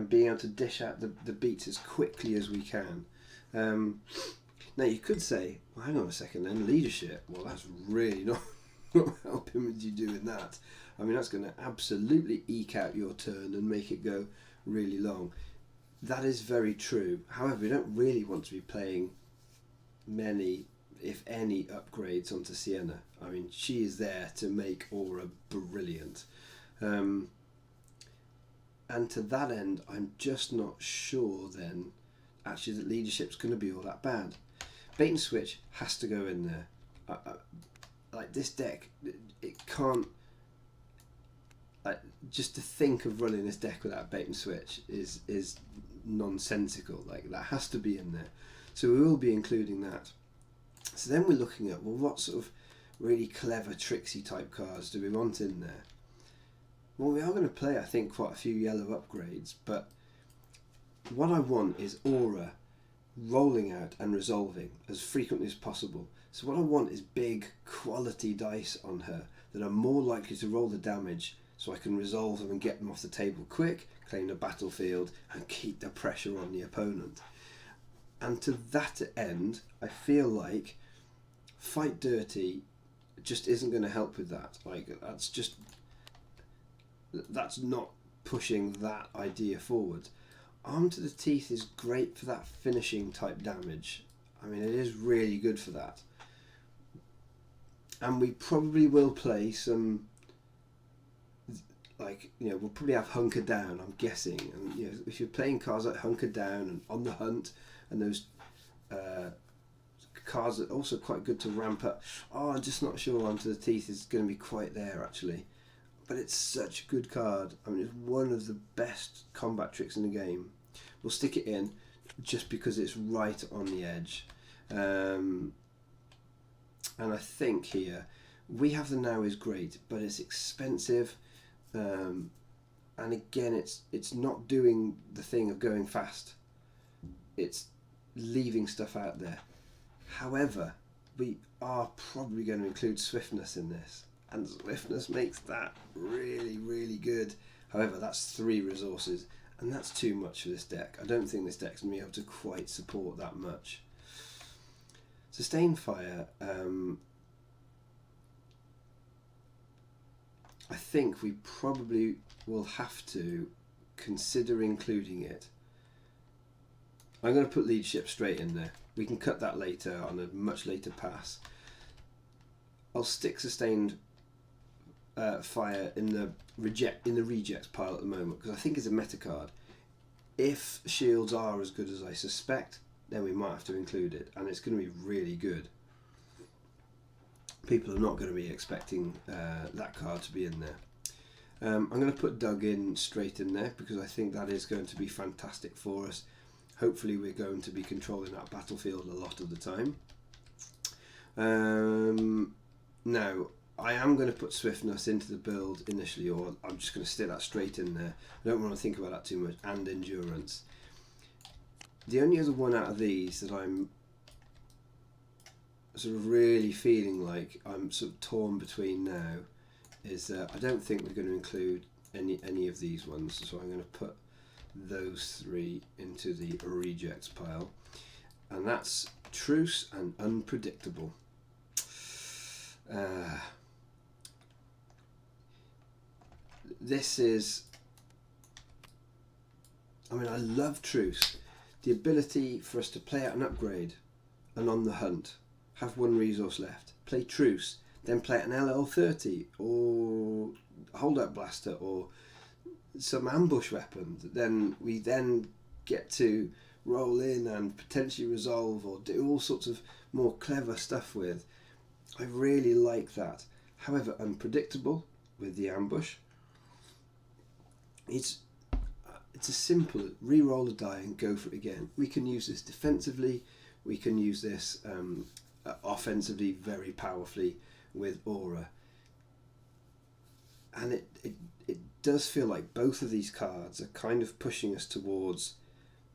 being able to dish out the beats as quickly as we can. Now you could say, well, hang on a second then, leadership, well that's really not helping with you doing that. I mean, that's going to absolutely eke out your turn and make it go really long. That is very true. However, we don't really want to be playing many, if any, upgrades onto Sienna. I mean, she is there to make Aura brilliant. And to that end, I'm just not sure then, actually, that leadership's going to be all that bad. Bait and switch has to go in there. Like this deck, it can't. Just to think of running this deck without bait and switch is nonsensical. Like, that has to be in there. So we will be including that. So then we're looking at, well, what sort of really clever, tricksy type cards do we want in there? Well, we are going to play, I think, quite a few yellow upgrades, but what I want is Aura rolling out and resolving as frequently as possible. So what I want is big quality dice on her that are more likely to roll the damage, so I can resolve them and get them off the table quick, claim the battlefield, and keep the pressure on the opponent. And to that end, I feel like Fight Dirty just isn't going to help with that. Like, that's not pushing that idea forward. Arm to the Teeth is great for that finishing type damage. I mean, it is really good for that. And we probably will play some, like, you know, we'll probably have Hunker Down, I'm guessing. And, you know, if you're playing cards like Hunker Down and On the Hunt, and those cards that are also quite good to ramp up. Oh, I'm just not sure Arm to the Teeth is going to be quite there, actually. But it's such a good card. I mean, it's one of the best combat tricks in the game. We'll stick it in just because it's right on the edge. And I think here, We Have the Now is great, but it's expensive. And again, it's not doing the thing of going fast. It's leaving stuff out there. However, we are probably going to include swiftness in this. And swiftness makes that really, really good. However, that's 3 resources, and that's too much for this deck. I don't think this deck's going to be able to quite support that much. Sustained Fire, I think we probably will have to consider including it. I'm going to put Leadership straight in there. We can cut that later on a much later pass. I'll stick Sustained Fire in the rejects pile at the moment because I think it's a meta card. If shields are as good as I suspect, then we might have to include it, and it's going to be really good. People are not going to be expecting that card to be in there. I'm going to put Dug in straight in there because I think that is going to be fantastic for us. Hopefully we're going to be controlling that battlefield a lot of the time. Now, I am going to put Swiftness into the build initially, or I'm just going to stick that straight in there. I don't want to think about that too much. And Endurance. The only other one out of these that I'm sort of really feeling like I'm sort of torn between now is I don't think we're going to include any of these ones, so I'm going to put those 3 into the rejects pile, and that's Truce and Unpredictable. This is, I mean, I love Truce. The ability for us to play out an upgrade and On the Hunt, have 1 resource left, play Truce, then play out an LL30 or Hold Up Blaster or some ambush weapon that then we then get to roll in and potentially resolve or do all sorts of more clever stuff with. I really like that. However, Unpredictable with the ambush, it's a simple re-roll a die and go for it again. We can use this defensively, we can use this offensively very powerfully with Aura. and it does feel like both of these cards are kind of pushing us towards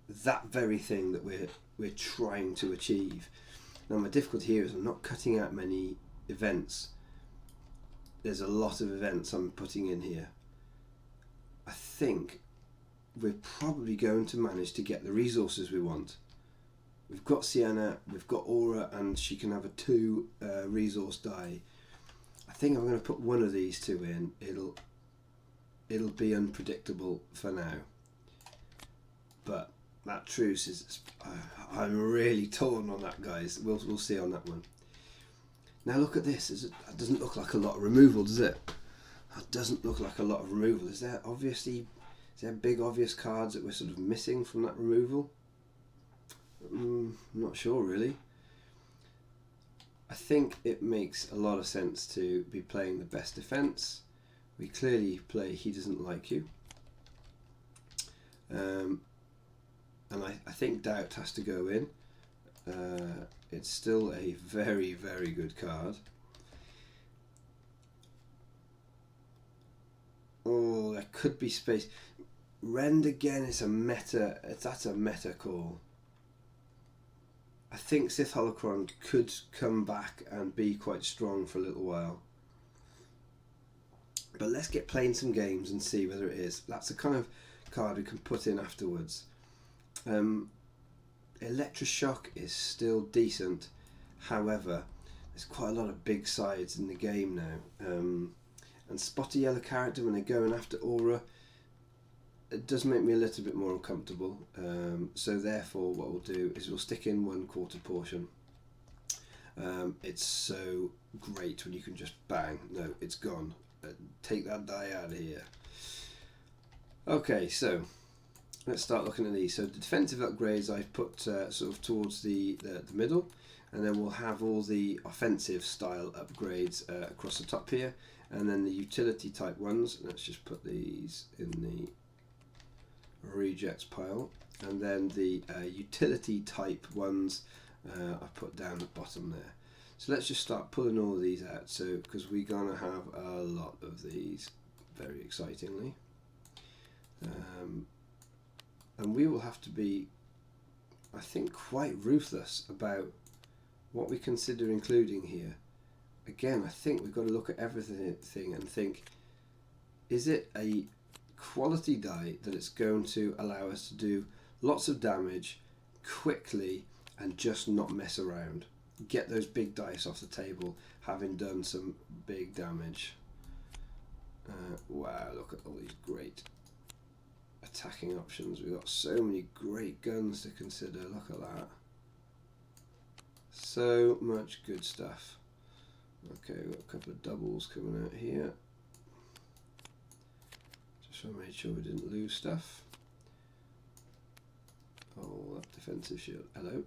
that very thing that we're trying to achieve. Now my difficulty here is I'm not cutting out many events. There's a lot of events I'm putting in here. I think we're probably going to manage to get the resources we want. We've got Sienna, we've got Aura, and she can have a 2 resource die. I think I'm going to put one of these 2 in. It'll be unpredictable for now. But that truce is, I'm really torn on that, guys. We'll see on that one. Now look at this. That doesn't look like a lot of removal, does it? That doesn't look like a lot of removal. Is there big obvious cards that we're sort of missing from that removal? I'm not sure really. I think it makes a lot of sense to be playing the best defense. We clearly play He Doesn't Like You. And I think Doubt has to go in. It's still a very, very good card. Oh, there could be space. Rend again is a meta. That's a meta call. I think Sith Holocron could come back and be quite strong for a little while. But let's get playing some games and see whether it is. That's the kind of card we can put in afterwards. Electroshock is still decent. However, there's quite a lot of big sides in the game now. And Spot a Yellow character when they're going after Aura, it does make me a little bit more uncomfortable. So therefore what we'll do is we'll stick in 1/4 portion. It's so great when you can just bang. No, it's gone. Take that die out of here. Okay, so let's start looking at these. So the defensive upgrades I've put sort of towards the middle, and then we'll have all the offensive style upgrades across the top here, and then the utility type ones. Let's just put these in the rejects pile, and then the utility type ones I put down at the bottom there. So let's just start pulling all of these out, so because we're gonna have a lot of these, very excitingly, and we will have to be, I think, quite ruthless about what we consider including here. Again, I think we've got to look at everything and think, is it a quality die that it's going to allow us to do lots of damage quickly and just not mess around, get those big dice off the table having done some big damage. Wow, look at all these great attacking options. We've got so many great guns to consider. Look at that, so much good stuff. Okay, we've got a couple of doubles coming out here. So I made sure we didn't lose stuff. Oh, that defensive shield. Hello.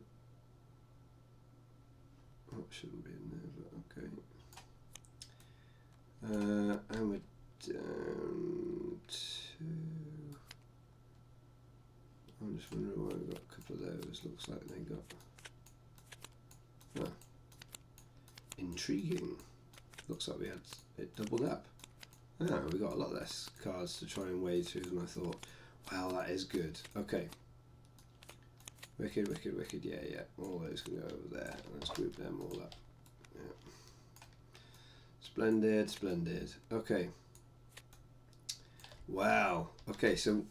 Oh, it shouldn't be in there, but okay. And we're down to... I'm just wondering why we've got a couple of those. Looks like they got... Ah. Intriguing. Looks like we had it doubled up. Oh, we got a lot less cards to try and wade through than I thought. Wow, that is good. Okay. Wicked, wicked, wicked. Yeah, yeah. All those can go over there. Let's group them all up. Yeah. Splendid, splendid. Okay. Wow. Okay, so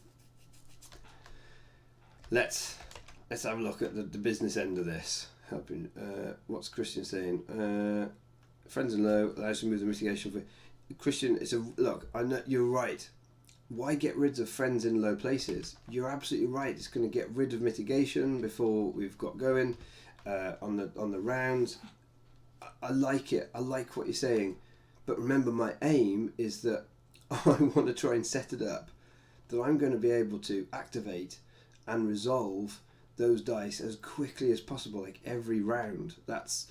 let's have a look at the business end of this. Helping. What's Christian saying? Friends in low allows you to move the mitigation for Christian. It's a look. I know you're right. Why get rid of friends in low places? You're absolutely right. It's going to get rid of mitigation before we've got going on the rounds. I like it. I like what you're saying, but remember, my aim is that I want to try and set it up that I'm going to be able to activate and resolve those dice as quickly as possible, like every round. That's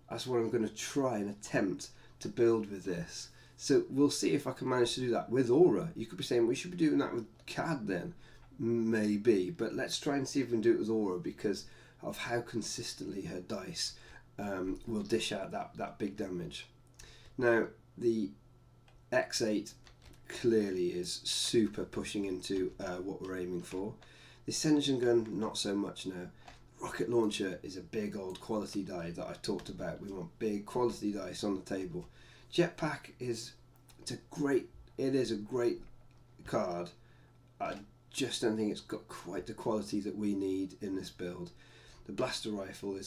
what I'm going to try and attempt to build with this. So we'll see if I can manage to do that with Aura. You could be saying we should be doing that with CAD then. Maybe. But let's try and see if we can do it with Aura because of how consistently her dice will dish out that big damage. Now, the X8 clearly is super pushing into what we're aiming for. The Ascension gun, not so much now. Rocket launcher is a big old quality die that I talked about. We want big quality dice on the table. Jetpack is a great card. I just don't think it's got quite the quality that we need in this build. The blaster rifle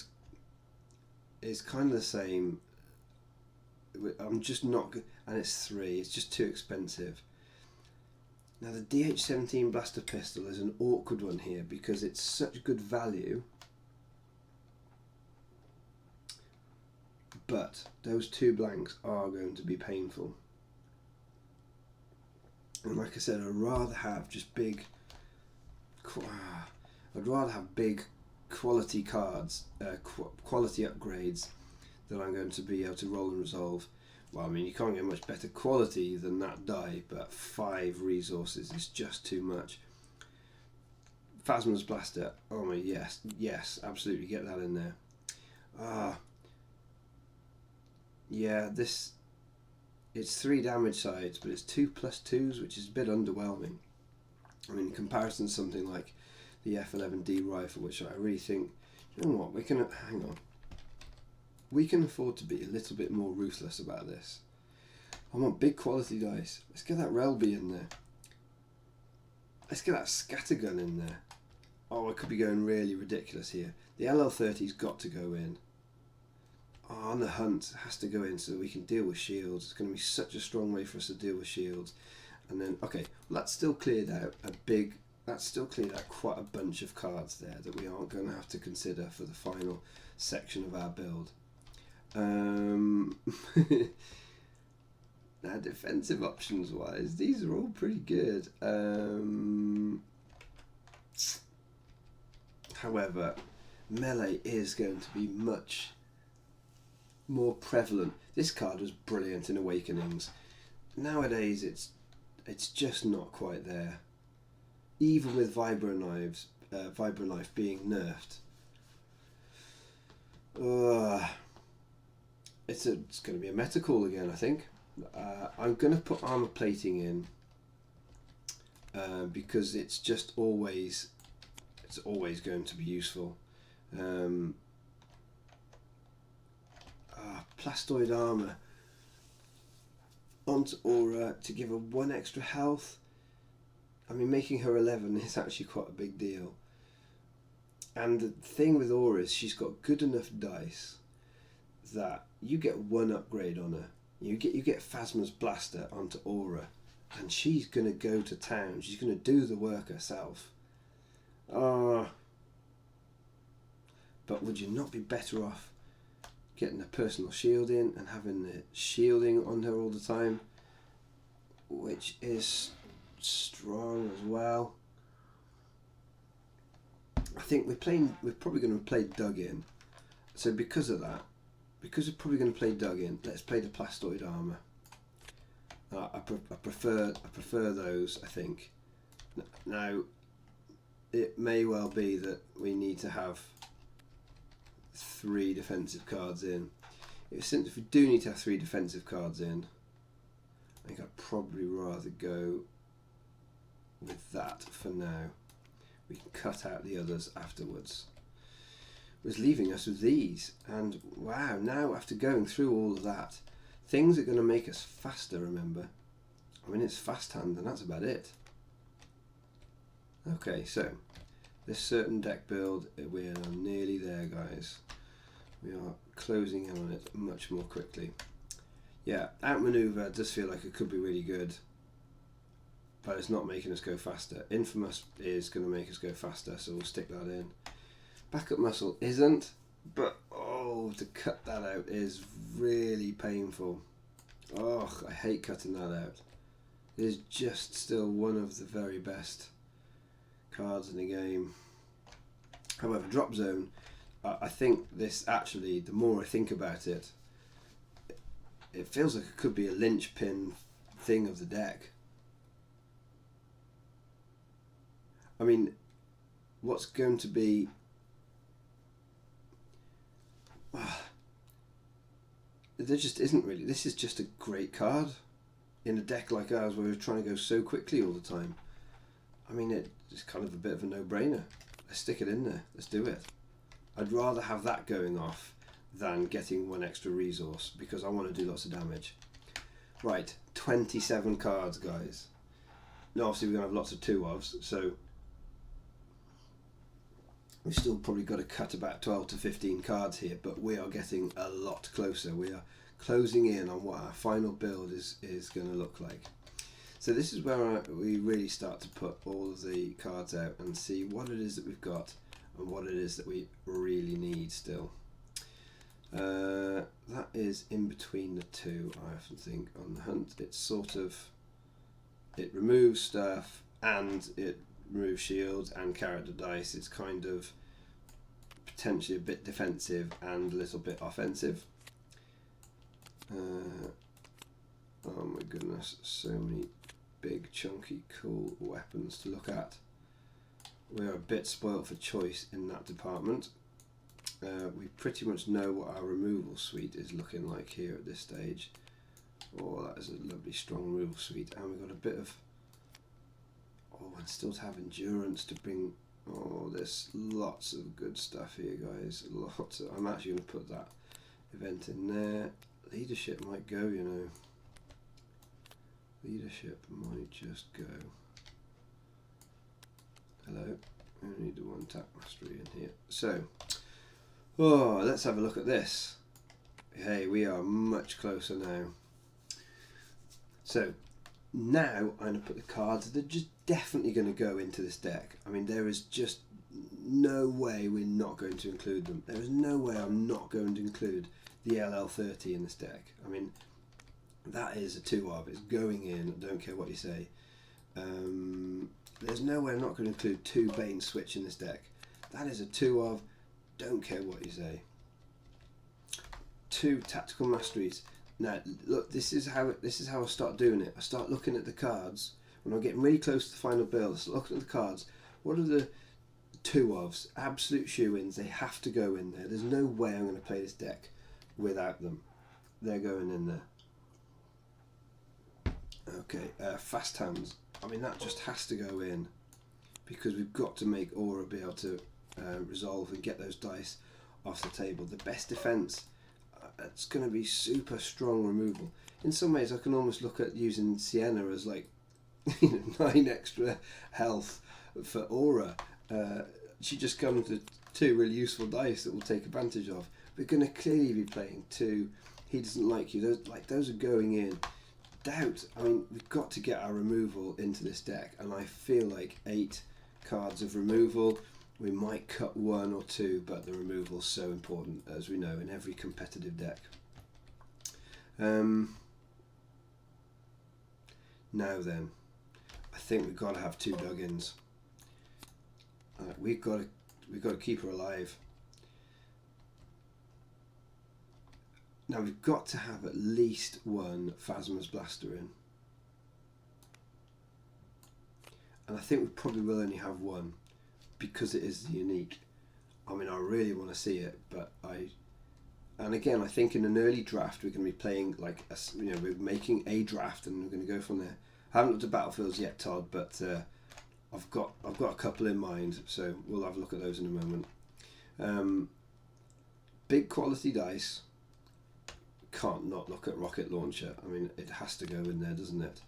is kind of the same. I'm just not good, and it's 3. It's just too expensive. Now the DH-17 blaster pistol is an awkward one here because it's such good value, but those 2 blanks are going to be painful. And like I said, I'd rather have just big. I'd rather have big quality cards, quality upgrades that I'm going to be able to roll and resolve. Well, I mean, you can't get much better quality than that die, but 5 resources is just too much. Phasma's blaster. Oh my, yes, absolutely, get that in there. Yeah, it's 3 damage sides, but it's 2+2s, which is a bit underwhelming. I mean, in comparison to something like the F11D rifle, which I really think, you know what, we can afford to be a little bit more ruthless about this. I want big quality dice. Let's get that Relby in there. Let's get that scattergun in there. Oh, I could be going really ridiculous here. The LL30's got to go in. Oh, and the Hunt has to go in so that we can deal with shields. It's going to be such a strong way for us to deal with shields. And then, okay, well, that's still cleared out quite a bunch of cards there that we aren't going to have to consider for the final section of our build. Now, defensive options wise, these are all pretty good. However, melee is going to be much more prevalent. This card was brilliant in Awakenings. Nowadays, it's just not quite there. Even with Vibroknife being nerfed. It's going to be a meta call again, I think. I'm going to put armor plating in because it's always going to be useful. Plastoid armor onto Aura to give her 1 extra health. I mean, making her 11 is actually quite a big deal. And the thing with Aura is she's got good enough dice that you get 1 upgrade on her. You get Phasma's blaster onto Aura, and she's gonna go to town. She's gonna do the work herself. But would you not be better off getting a personal shield in and having the shielding on her all the time, which is strong as well? I think we're probably going to play Dug in. So because of that, because we're probably going to play Dug in, let's play the Plastoid armor. I prefer those, I think. Now, it may well be that we need to have 3 defensive cards in. Since we do need to have 3 defensive cards in, I think I'd probably rather go with that for now. We can cut out the others afterwards. It was leaving us with these, and wow, now after going through all of that, things are going to make us faster, remember. I mean, it's fast hand and that's about it. Okay, so this certain deck build, we are nearly there, guys. We are closing in on it much more quickly. Yeah, outmaneuver does feel like it could be really good, but it's not making us go faster. Infamous is going to make us go faster, so we'll stick that in. Backup muscle isn't, but to cut that out is really painful. I hate cutting that out. It is just still one of the very best cards in the game. However, drop zone, I think this actually, the more I think about it, it feels like it could be a linchpin thing of the deck. I mean, what's going to be... there just isn't really. This is just a great card. in a deck like ours where we're trying to go so quickly all the time, I mean, it's kind of a bit of a no-brainer. Let's stick it in there. Let's do it. I'd rather have that going off than getting one extra resource, because I want to do lots of damage. Right, 27 cards, guys. Now, obviously, we're going to have lots of 2-ofs, so we've still probably got to cut about 12 to 15 cards here, but we are getting a lot closer. We are closing in on what our final build is going to look like. So this is where we really start to put all of the cards out and see what it is that we've got and what it is that we really need still. That is in between the two, I often think, on the hunt. It's sort of, it removes stuff and it removes shields and character dice. It's kind of potentially a bit defensive and a little bit offensive. Oh my goodness, so many big, chunky, cool weapons to look at. We are a bit spoilt for choice in that department. We pretty much know what our removal suite is looking like here at this stage. Oh, that is a lovely strong removal suite, and we've got a bit of, oh, and still to have endurance to bring, oh, there's lots of good stuff here, guys. Lots of, I'm actually going to put that event in there. Leadership might go, you know. Leadership might just go. Hello, we need the one tap mastery in here. So, oh, let's have a look at this. Hey, we are much closer now. So, now I'm going to put the cards that are just definitely going to go into this deck. I mean, there is just no way we're not going to include them. There is no way I'm not going to include the LL30 in this deck. I mean, that is a 2-of. It's going in, I don't care what you say. There's no way I'm not going to include 2 Bane Switch in this deck. That is a 2-of, don't care what you say. 2 Tactical Masteries. Now, look, this is how I start doing it. I start looking at the cards. When I'm getting really close to the final build, I start looking at the cards. What are the 2-ofs? Absolute shoe-ins. They have to go in there. There's no way I'm going to play this deck without them. They're going in there. Okay, fast hands. I mean, that just has to go in, because we've got to make Aura be able to resolve and get those dice off the table. The best defense, it's going to be super strong removal. In some ways, I can almost look at using Sienna as like 9 extra health for Aura. She just comes with 2 really useful dice that we'll take advantage of. We're going to clearly be playing 2 He Doesn't Like You. Those are going in. Doubt. I mean, we've got to get our removal into this deck, and I feel like 8 cards of removal. We might cut 1 or 2, but the removal's so important, as we know, in every competitive deck. Now then, I think we've got to have 2 Duggins. We've got to keep her alive. Now we've got to have at least 1 Phasma's Blaster in. And I think we probably will only have 1, because it is the unique. I mean, I really want to see it, but and again, I think in an early draft we're going to be playing like we're making a draft and we're going to go from there. I haven't looked at battlefields yet, Todd, but I've got a couple in mind, so we'll have a look at those in a moment. Big quality dice. Can't not look at rocket launcher. I mean, it has to go in there, doesn't it?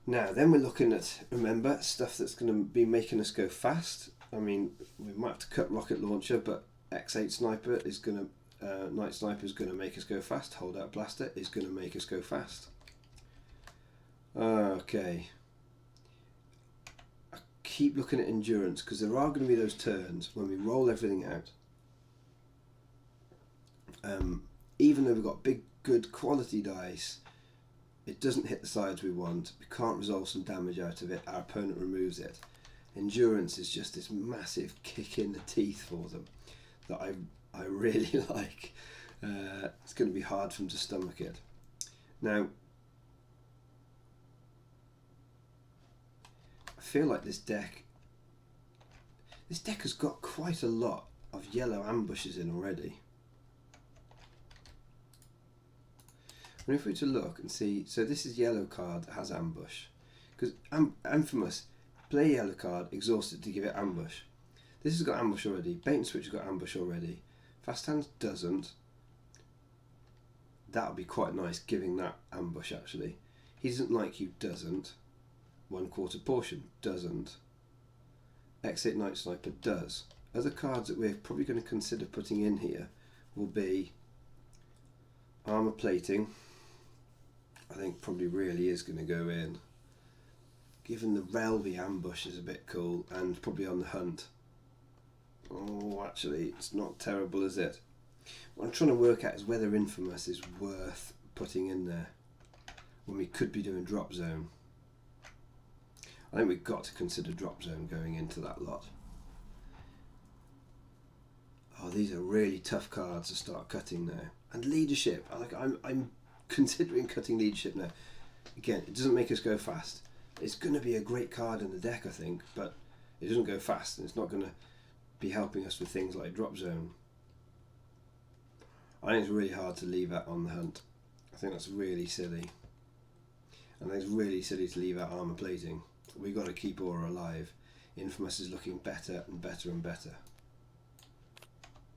Now then, we're looking at, remember, stuff that's going to be making us go fast. I mean, we might have to cut rocket launcher, but X8 sniper is going to night sniper is going to make us go fast. Hold out blaster is going to make us go fast. Okay, I keep looking at endurance, because there are going to be those turns when we roll everything out. Even though we've got big, good quality dice, it doesn't hit the sides we want. We can't resolve some damage out of it. Our opponent removes it. Endurance is just this massive kick in the teeth for them that I really like. It's going to be hard for them to stomach it. Now, I feel like this deck has got quite a lot of yellow ambushes in already. And if we were to look and see, so this is yellow card that has ambush. Because Infamous, play yellow card, exhausted to give it ambush. This has got ambush already. Bait and switch has got ambush already. Fast hands doesn't. That would be quite nice, giving that ambush actually. He doesn't like you, doesn't. 1/4 portion, doesn't. X8 Night Sniper does. Other cards that we're probably going to consider putting in here will be armor plating. I think probably really is going to go in. Given the Relby ambush is a bit cool, and probably on the hunt. Oh, actually, it's not terrible, is it? What I'm trying to work out is whether Infamous is worth putting in there when we could be doing drop zone. I think we've got to consider drop zone going into that lot. Oh, these are really tough cards to start cutting now. And leadership, I'm considering cutting leadership now. Again, it doesn't make us go fast. It's going to be a great card in the deck, I think, but it doesn't go fast, and it's not going to be helping us with things like drop zone. I think it's really hard to leave that on the hunt. I think that's really silly. And I think it's really silly to leave out armor plating. We've got to keep Aura alive. Infamous is looking better and better and better.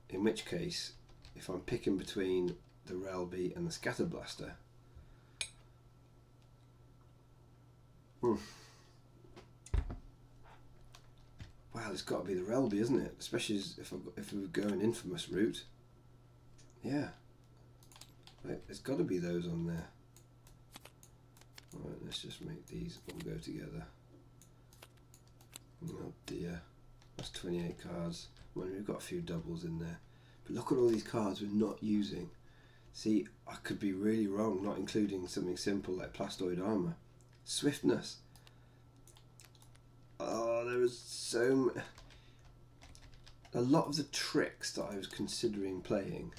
In which case, if I'm picking between the Relby and the Scatter Blaster, well, it's got to be the Relby, isn't it? Especially if we go an Infamous route. Yeah. Right, there's got to be those on there. Alright, let's just make these all go together. Oh dear. That's 28 cards. Well, we've got a few doubles in there. But look at all these cards we're not using. See, I could be really wrong not including something simple like Plastoid Armor. Swiftness. Oh, there was a lot of the tricks that I was considering playing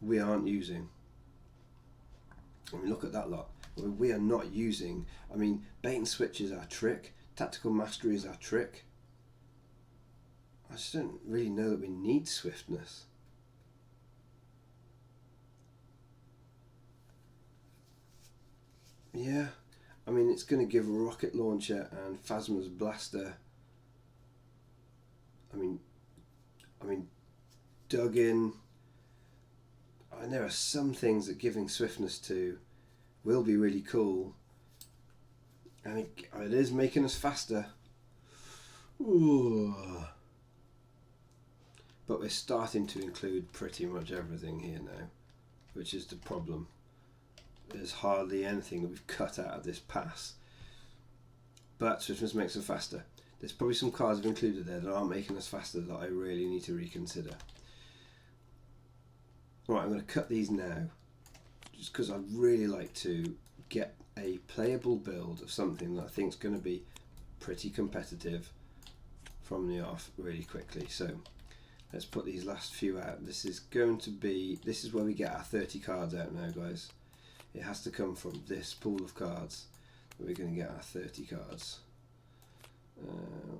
we aren't using. I mean, look at that lot. We are not using. I mean, bait and switch is our trick. Tactical mastery is our trick. I just don't really know that we need swiftness. Yeah, I mean, it's going to give rocket launcher and Phasma's blaster. I mean, dug in. And there are some things that giving swiftness to will be really cool, and it is making us faster. Ooh. But we're starting to include pretty much everything here now, which is the problem. There's hardly anything that we've cut out of this pass, but swiftness makes us faster. There's probably some cards I've included there that aren't making us faster that I really need to reconsider. Right, I'm going to cut these now, just because I'd really like to get a playable build of something that I think is going to be pretty competitive from the off really quickly. So let's put these last few out. This is where we get our 30 cards out now, guys. It has to come from this pool of cards that we're going to get our 30 cards.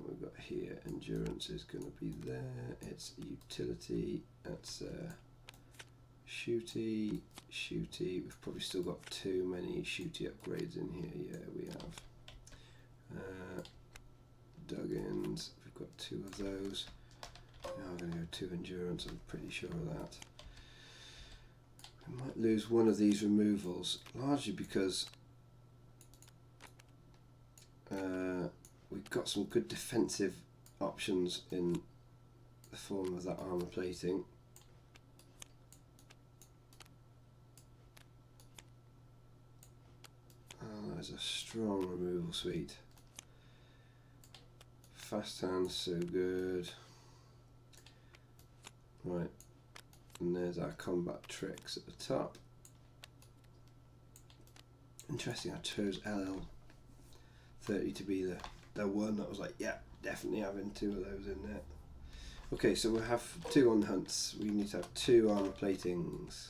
We've got here, endurance is going to be there. It's utility. That's shooty. We've probably still got too many shooty upgrades in here. Yeah, we have. Dug-ins. We've got 2 of those. Now I'm going to go 2 endurance. I'm pretty sure of that. We might lose one of these removals, largely because we've got some good defensive options in the form of that armor plating. Oh, that is a strong removal suite. Fast hands, so good. Right, and there's our combat tricks at the top. Interesting, I chose LL30 to be the one that was like, yeah, definitely having 2 of those in there. Okay, so we'll have 2 on hunts. We need to have 2 armor platings.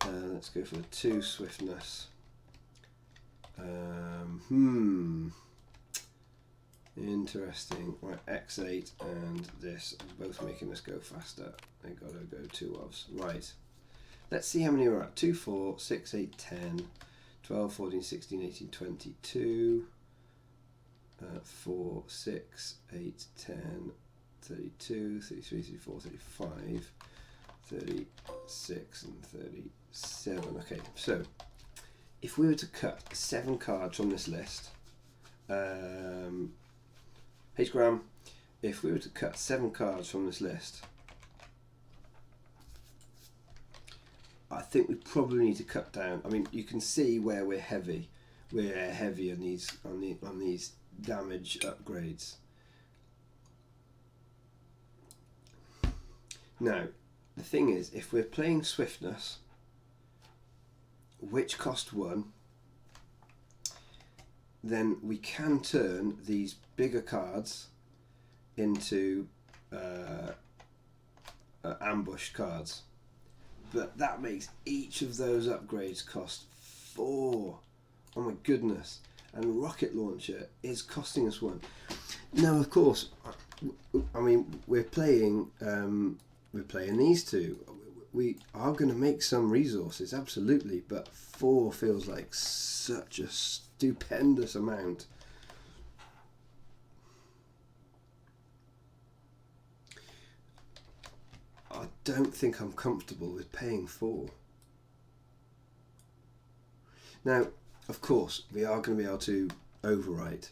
Let's go for the 2 swiftness. Interesting. Right, X8 and this are both making us go faster. They gotta go 2 ofs. Right. Let's see how many we're at. 2, 4, 6, 8, 10, 12, 14, 16, 18, 22, 4, 6, 8, 10, 32, 33, 34, 35, 36 and 37. Okay, so if we were to cut 7 cards from this list, H. Graham, if we were to cut 7 cards from this list, I think we probably need to cut down. I mean, you can see where we're heavy. We're heavy on these damage upgrades. Now, the thing is, if we're playing swiftness, which cost 1, then we can turn these bigger cards into ambush cards. But that makes each of those upgrades cost 4. Oh my goodness. And rocket launcher is costing us 1. Now, of course, I mean, we're playing these two. We are going to make some resources, absolutely, but 4 feels like such a stupendous amount. I don't think I'm comfortable with paying 4. Now, of course, we are going to be able to overwrite,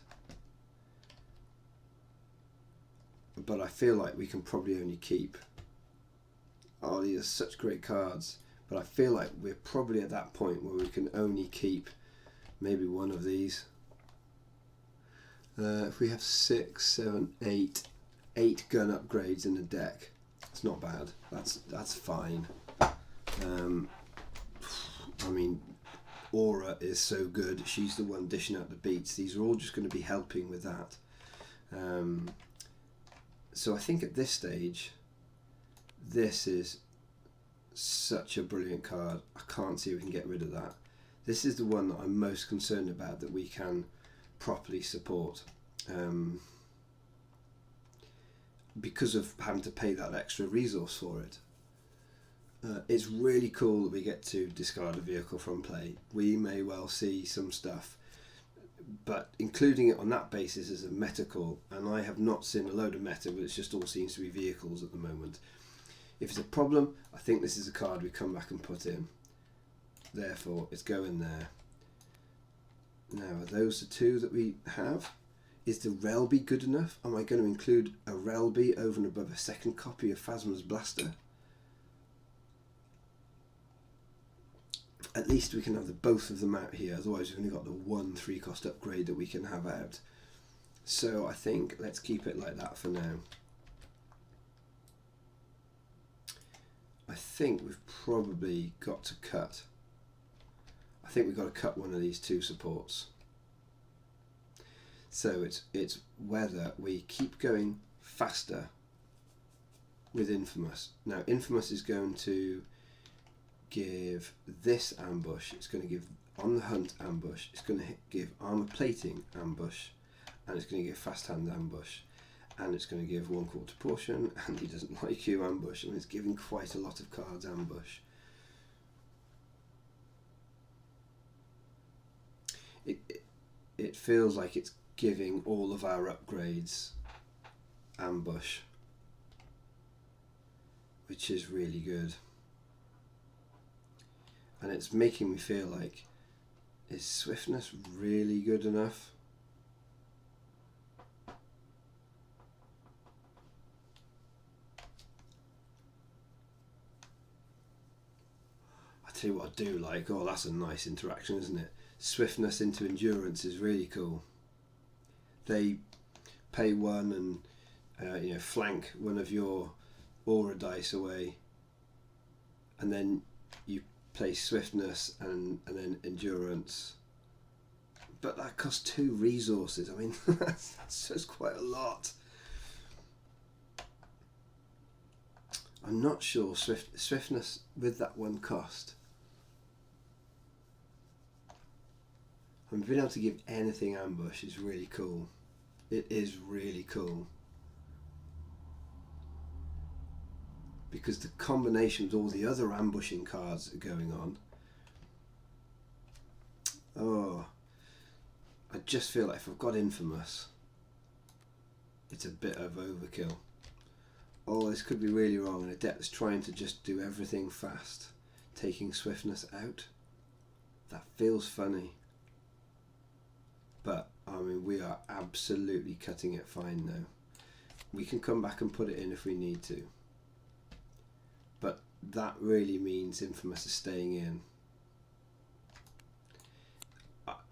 but I feel like we can probably only keep. Oh, these are such great cards, but I feel like we're probably at that point where we can only keep maybe 1 of these. If we have 6, 7, 8 gun upgrades in the deck, it's not bad. That's fine. I mean, Aura is so good. She's the one dishing out the beats. These are all just going to be helping with that. So I think at this stage, this is such a brilliant card. I can't see we can get rid of that. This is the one that I'm most concerned about that we can properly support. Because of having to pay that extra resource for it. It's really cool that we get to discard a vehicle from play. We may well see some stuff, but including it on that basis is a meta call, and I have not seen a load of meta, but it just all seems to be vehicles at the moment. If it's a problem, I think this is a card we come back and put in. Therefore, it's going there. Now, are those the 2 that we have? Is the Relby good enough? Am I going to include a Relby over and above a second copy of Phasma's Blaster? At least we can have both of them out here, otherwise we've only got the 1 3-cost upgrade that we can have out. So I think let's keep it like that for now. I think we've probably got to cut. I think we've got to cut one of these 2 supports. So it's whether we keep going faster with Infamous. Now, Infamous is going to give this ambush. It's going to give On the Hunt ambush. It's going to give Armor Plating ambush, and it's going to give Fast Hand ambush, and it's going to give 1 quarter portion, and he doesn't like you ambush, and it's giving quite a lot of cards ambush. It feels like it's giving all of our upgrades ambush, which is really good. And it's making me feel like, is swiftness really good enough? I tell you what I do like. Oh, that's a nice interaction, isn't it? Swiftness into endurance is really cool. They pay 1 and flank one of your aura dice away, and then you play swiftness and then endurance. But that costs 2 resources. I mean, that's just quite a lot. I'm not sure swiftness with that 1 cost. And being able to give anything ambush is really cool. It is really cool. Because the combination with all the other ambushing cards that are going on. Oh, I just feel like if I've got Infamous, it's a bit of overkill. Oh, this could be really wrong in a deck that's trying to just do everything fast. Taking swiftness out. That feels funny. But, I mean, we are absolutely cutting it fine now. We can come back and put it in if we need to. But that really means Infamous is staying in.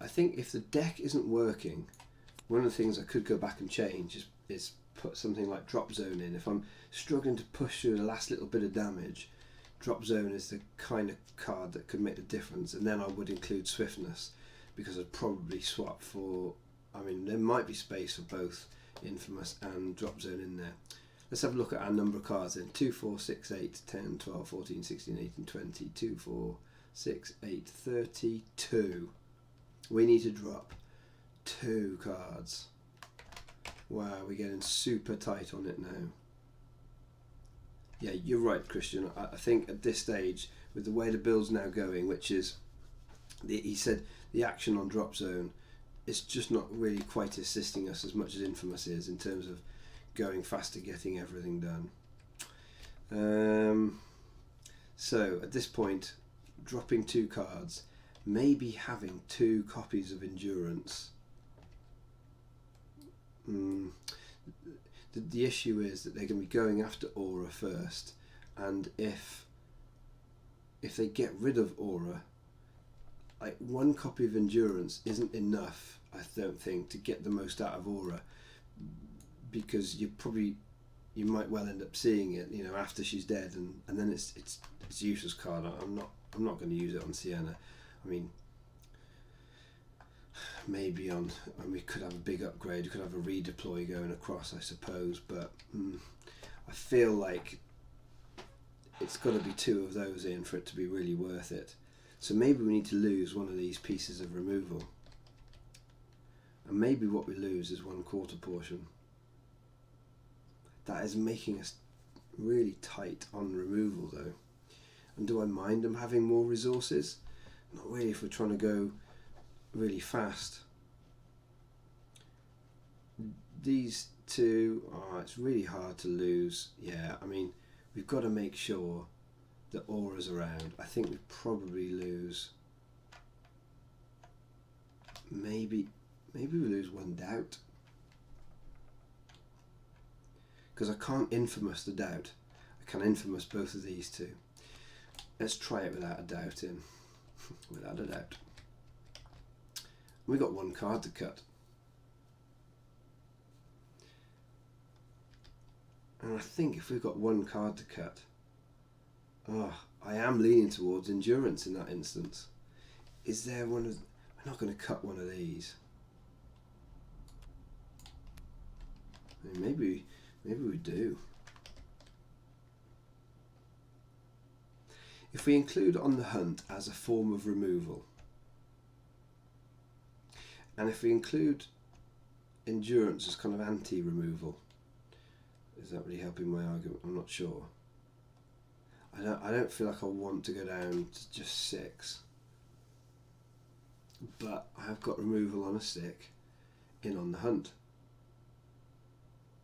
I think if the deck isn't working, one of the things I could go back and change is put something like Drop Zone in. If I'm struggling to push through the last little bit of damage, Drop Zone is the kind of card that could make the difference, and then I would include Swiftness, because I'd probably swap for, I mean, there might be space for both Infamous and Drop Zone in there. Let's have a look at our number of cards then. 2, 4, 6, 8, 10, 12, 14, 16, 18, 20, 2, 4, 6, 8, 32. We need to drop 2 cards. Wow, we're getting super tight on it now. Yeah, you're right, Christian. I think at this stage, with the way the build's now going, which is, he said the action on Drop Zone is just not really quite assisting us as much as Infamous is in terms of going faster, getting everything done. So at this point, dropping 2 cards, maybe having 2 copies of Endurance. The issue is that they're going to be going after Aura first, and if they get rid of Aura, like 1 copy of Endurance isn't enough, I don't think, to get the most out of Aura, because you might well end up seeing it, you know, after she's dead, and then it's a useless card. I'm not going to use it on Sienna. I mean, maybe we could have a big upgrade, we could have a redeploy going across, I suppose, but I feel like it's got to be 2 of those in for it to be really worth it. So maybe we need to lose one of these pieces of removal, and maybe what we lose is 1/4 portion. That is making us really tight on removal though. And do I mind them having more resources? Not really if we're trying to go really fast. These 2, it's really hard to lose. Yeah, I mean, we've got to make sure that Aura's around. I think we probably lose. Maybe we lose 1 Doubt. Because I can't Infamous the Doubt. I can Infamous both of these 2. Let's try it without a doubt in. Without a doubt. We got 1 card to cut. And I think if we've got 1 card to cut, I am leaning towards Endurance in that instance. Is there one of... We're not going to cut one of these. I mean, maybe we do. If we include On the Hunt as a form of removal, and if we include Endurance as kind of anti-removal, is that really helping my argument? I'm not sure. I don't feel like I want to go down to just 6, but I have got removal on a stick in On the Hunt.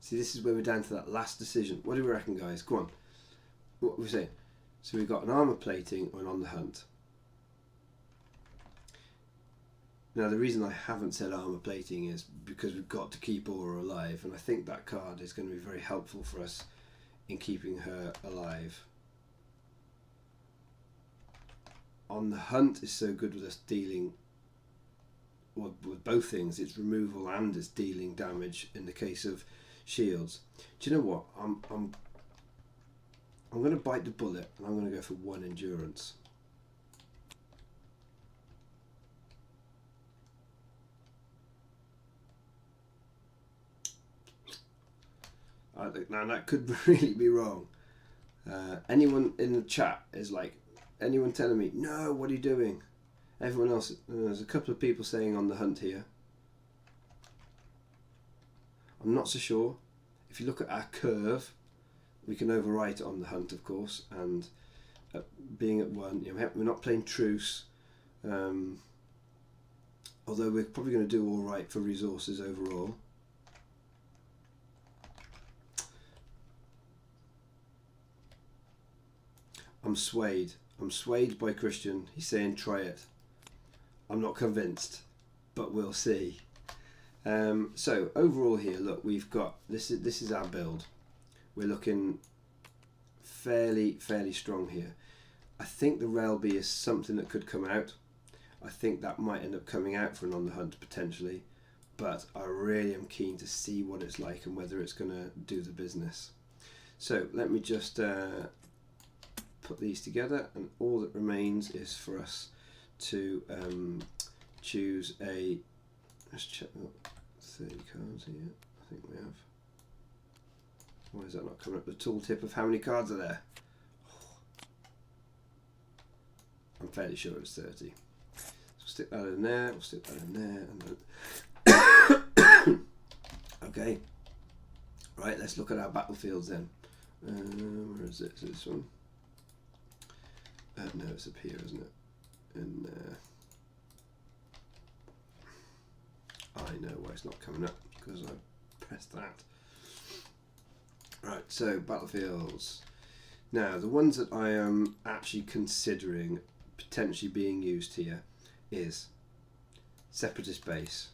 See, this is where we're down to that last decision. What do we reckon, guys? Go on. What are we saying? So we've got an armor plating or an On the Hunt. Now the reason I haven't said armor plating is because we've got to keep Aura alive, and I think that card is going to be very helpful for us in keeping her alive. On the Hunt is so good with us dealing, well, with both things. It's removal and it's dealing damage in the case of shields. Do you know what? I'm going to bite the bullet, and I'm going to go for 1 Endurance. Now that could really be wrong. Anyone in the chat is like, anyone telling me, no, what are you doing? Everyone else, there's a couple of people saying On the Hunt here. I'm not so sure. If you look at our curve, we can overwrite it on the hunt, of course, and being at 1, you know, we're not playing truce, although we're probably going to do all right for resources overall. I'm swayed by Christian. He's saying try it. I'm not convinced, but we'll see. So overall here, look, we've got this is our build. We're looking fairly strong here. I think the Railby is something that could come out. I think that might end up coming out for an on the hunt potentially, but I really am keen to see what it's like and whether it's going to do the business. So let me just put these together, and all that remains is for us to choose a, let's check, 30 cards here, I think we have. Why is that not coming up? The tooltip of how many cards are there? I'm fairly sure it's 30. So we'll stick that in there, we'll stick that in there, and then okay. Right, let's look at our battlefields then. Where is it? Is it this one? No, it's up here, isn't it? And I know why it's not coming up, because I pressed that. Right, so battlefields. Now, the ones that I am actually considering potentially being used here is Separatist Base.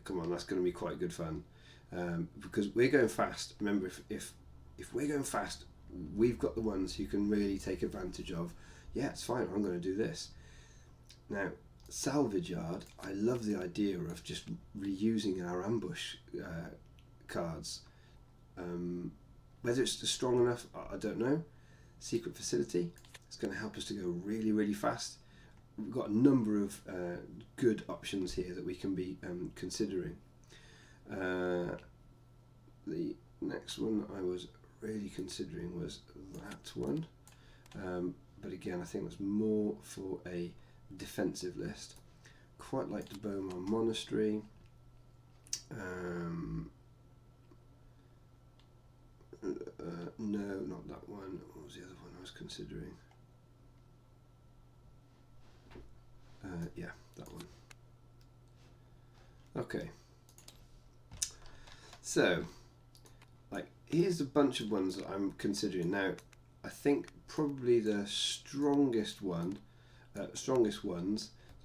Come on, that's going to be quite good fun, because we're going fast. Remember, if we're going fast, we've got the ones who can really take advantage of. Yeah, it's fine, I'm going to do this. Now, Salvage Yard, I love the idea of just reusing our ambush cards. Whether it's strong enough, I don't know. Secret Facility, it's going to help us to go really fast. We've got a number of good options here that we can be considering. The next one I was really considering was that one. But again, I think that's more for a defensive list. Quite like the Beaumont Monastery. No, not that one. What was the other one I was considering? Yeah, that one. Okay. So, like, here's a bunch of ones that I'm considering now. I think probably the strongest ones that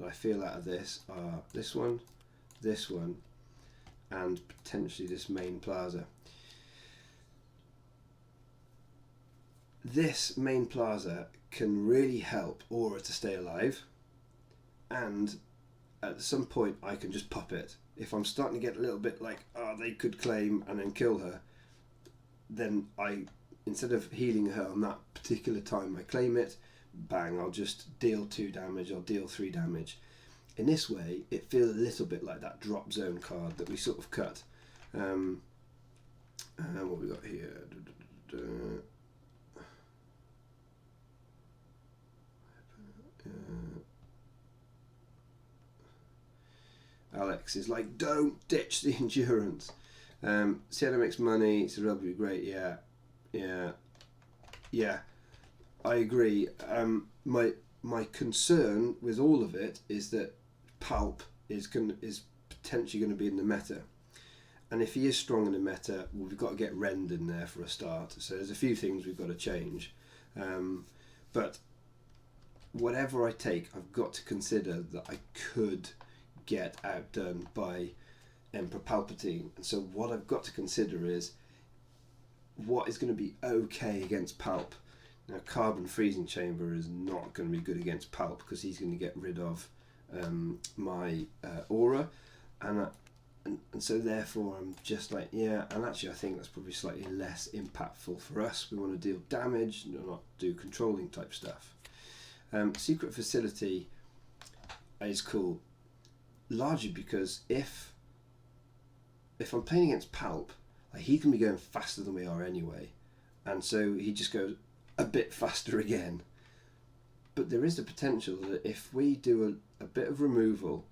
I feel out of this are this one, and potentially this main plaza. This main plaza can really help Aura to stay alive, and at some point I can just pop it. If I'm starting to get a little bit like, oh, they could claim and then kill her, then instead of healing her on that particular time I claim it, bang, I'll just deal 2 damage, I'll deal 3 damage. In this way, it feels a little bit like that drop zone card that we sort of cut. What we got here? Alex is like, don't ditch the endurance. Sienna makes money, so that'll be great. Yeah. I agree. My concern with all of it is that Pulp is potentially going to be in the meta, and if he is strong in the meta, well, we've got to get Rend in there for a start. So there's a few things we've got to change, but whatever I take, I've got to consider that I could get outdone by Emperor Palpatine, and so what I've got to consider is what is going to be okay against Palp. Now, Carbon Freezing Chamber is not going to be good against Palp because he's going to get rid of my Aura, and so therefore I'm just like, yeah, and actually I think that's probably slightly less impactful for us. We want to deal damage, not do controlling type stuff. Secret Facility is cool, largely because if I'm playing against Palp, like, he can be going faster than we are anyway, and so he just goes a bit faster again. But there is the potential that if we do a bit of removal,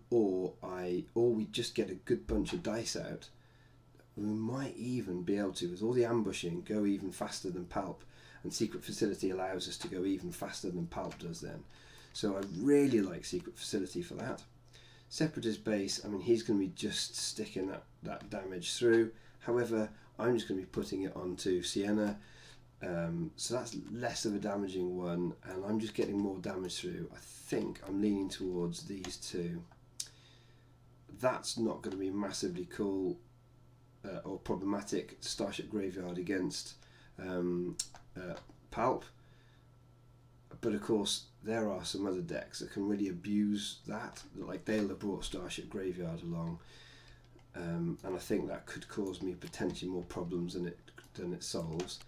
or we just get a good bunch of dice out, we might even be able to, with all the ambushing, go even faster than Palp, and Secret Facility allows us to go even faster than Palp does then. So I really like Secret Facility for that. Separatist Base, I mean, he's going to be just sticking that damage through. However, I'm just going to be putting it onto Sienna, so that's less of a damaging one, and I'm just getting more damage through. I think I'm leaning towards these two. That's not going to be massively cool or problematic Starship Graveyard against Palp, but of course there are some other decks that can really abuse that, like they'll have brought Starship Graveyard along, and I think that could cause me potentially more problems than it solves.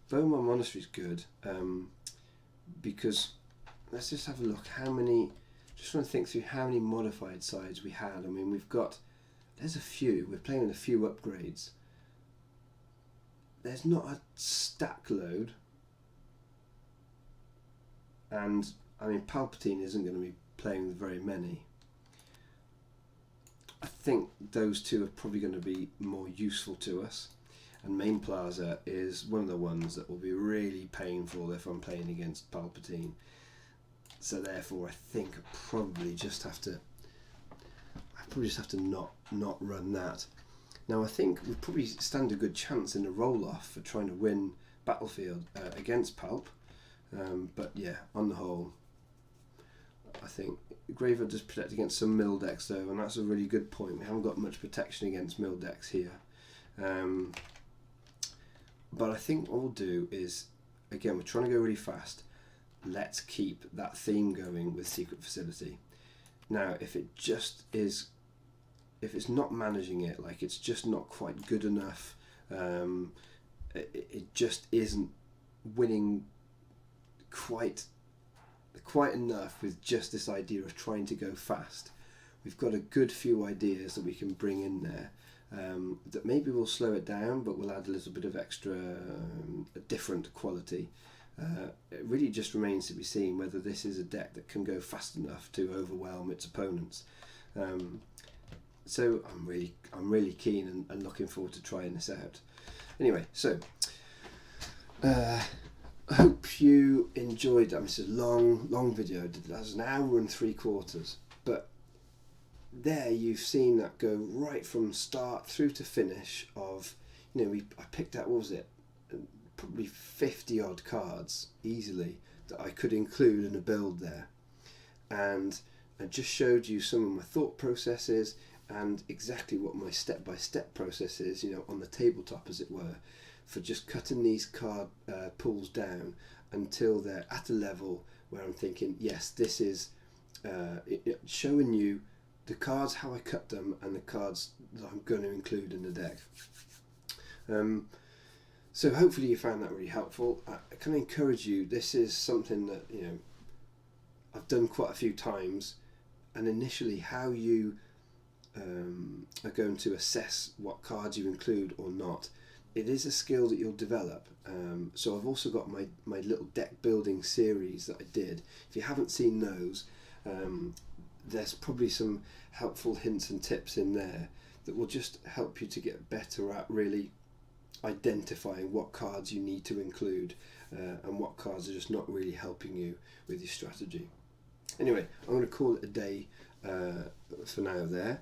Beaumont Monastery is good, because let's just have a look how many. Just want to think through how many modified sides we had. I mean, there's a few. We're playing with a few upgrades. There's not a stack load, and I mean Palpatine isn't going to be playing with very many. I think those two are probably going to be more useful to us, and Main Plaza is one of the ones that will be really painful if I'm playing against Palpatine. So therefore, I think I probably just have to not run that. Now I think we probably stand a good chance in the roll-off for trying to win Battlefield against Palp. But yeah, on the whole, I think Graveyard does protect against some mill decks though, and that's a really good point. We haven't got much protection against mill decks here. But I think what we'll do is, again, we're trying to go really fast. Let's keep that theme going with Secret Facility. Now, if it's not managing it, like it's just not quite good enough, it just isn't winning quite enough with just this idea of trying to go fast. We've got a good few ideas that we can bring in there, that maybe will slow it down, but we'll add a little bit of extra, a different quality. It really just remains to be seen whether this is a deck that can go fast enough to overwhelm its opponents. So I'm really keen and looking forward to trying this out. Anyway, so I hope you enjoyed that. This is a long video. That was an hour and 3/4, but there you've seen that go right from start through to finish of, I picked out, what was it, probably 50 odd cards easily that I could include in a build there, and I just showed you some of my thought processes and exactly what my step-by-step process is, on the tabletop as it were, for just cutting these card pools down until they're at a level where I'm thinking, yes, this is showing you the cards, how I cut them, and the cards that I'm going to include in the deck. So hopefully you found that really helpful. I can encourage you, this is something that I've done quite a few times, and initially how you are going to assess what cards you include or not, it is a skill that you'll develop. So I've also got my little deck building series that I did. If you haven't seen those, there's probably some helpful hints and tips in there that will just help you to get better at really identifying what cards you need to include, and what cards are just not really helping you with your strategy. Anyway, I'm going to call it a day for now there.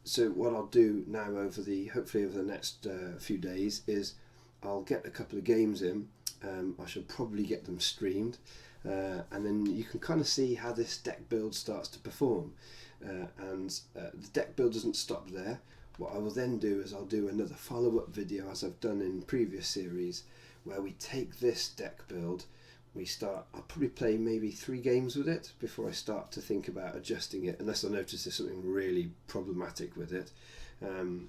So what I'll do now hopefully over the next few days is I'll get a couple of games in. I shall probably get them streamed, and then you can kind of see how this deck build starts to perform. And the deck build doesn't stop there. What I will then do is I'll do another follow-up video, as I've done in previous series, where we take this deck build, I'll probably play maybe 3 games with it before I start to think about adjusting it, unless I notice there's something really problematic with it. And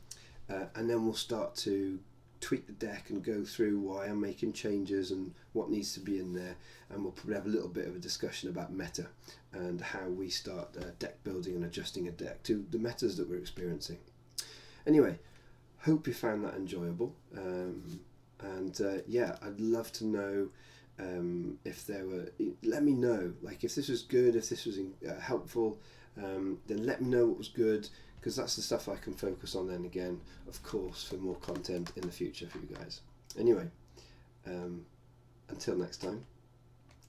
then we'll start to tweak the deck and go through why I'm making changes and what needs to be in there, and we'll probably have a little bit of a discussion about meta and how we start deck building and adjusting a deck to the metas that we're experiencing. Anyway, hope you found that enjoyable, and yeah, I'd love to know if there were, let me know, like if this was good, if this was helpful, then let me know what was good, because that's the stuff I can focus on then again, of course, for more content in the future for you guys. Anyway, until next time,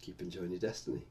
keep enjoying your destiny.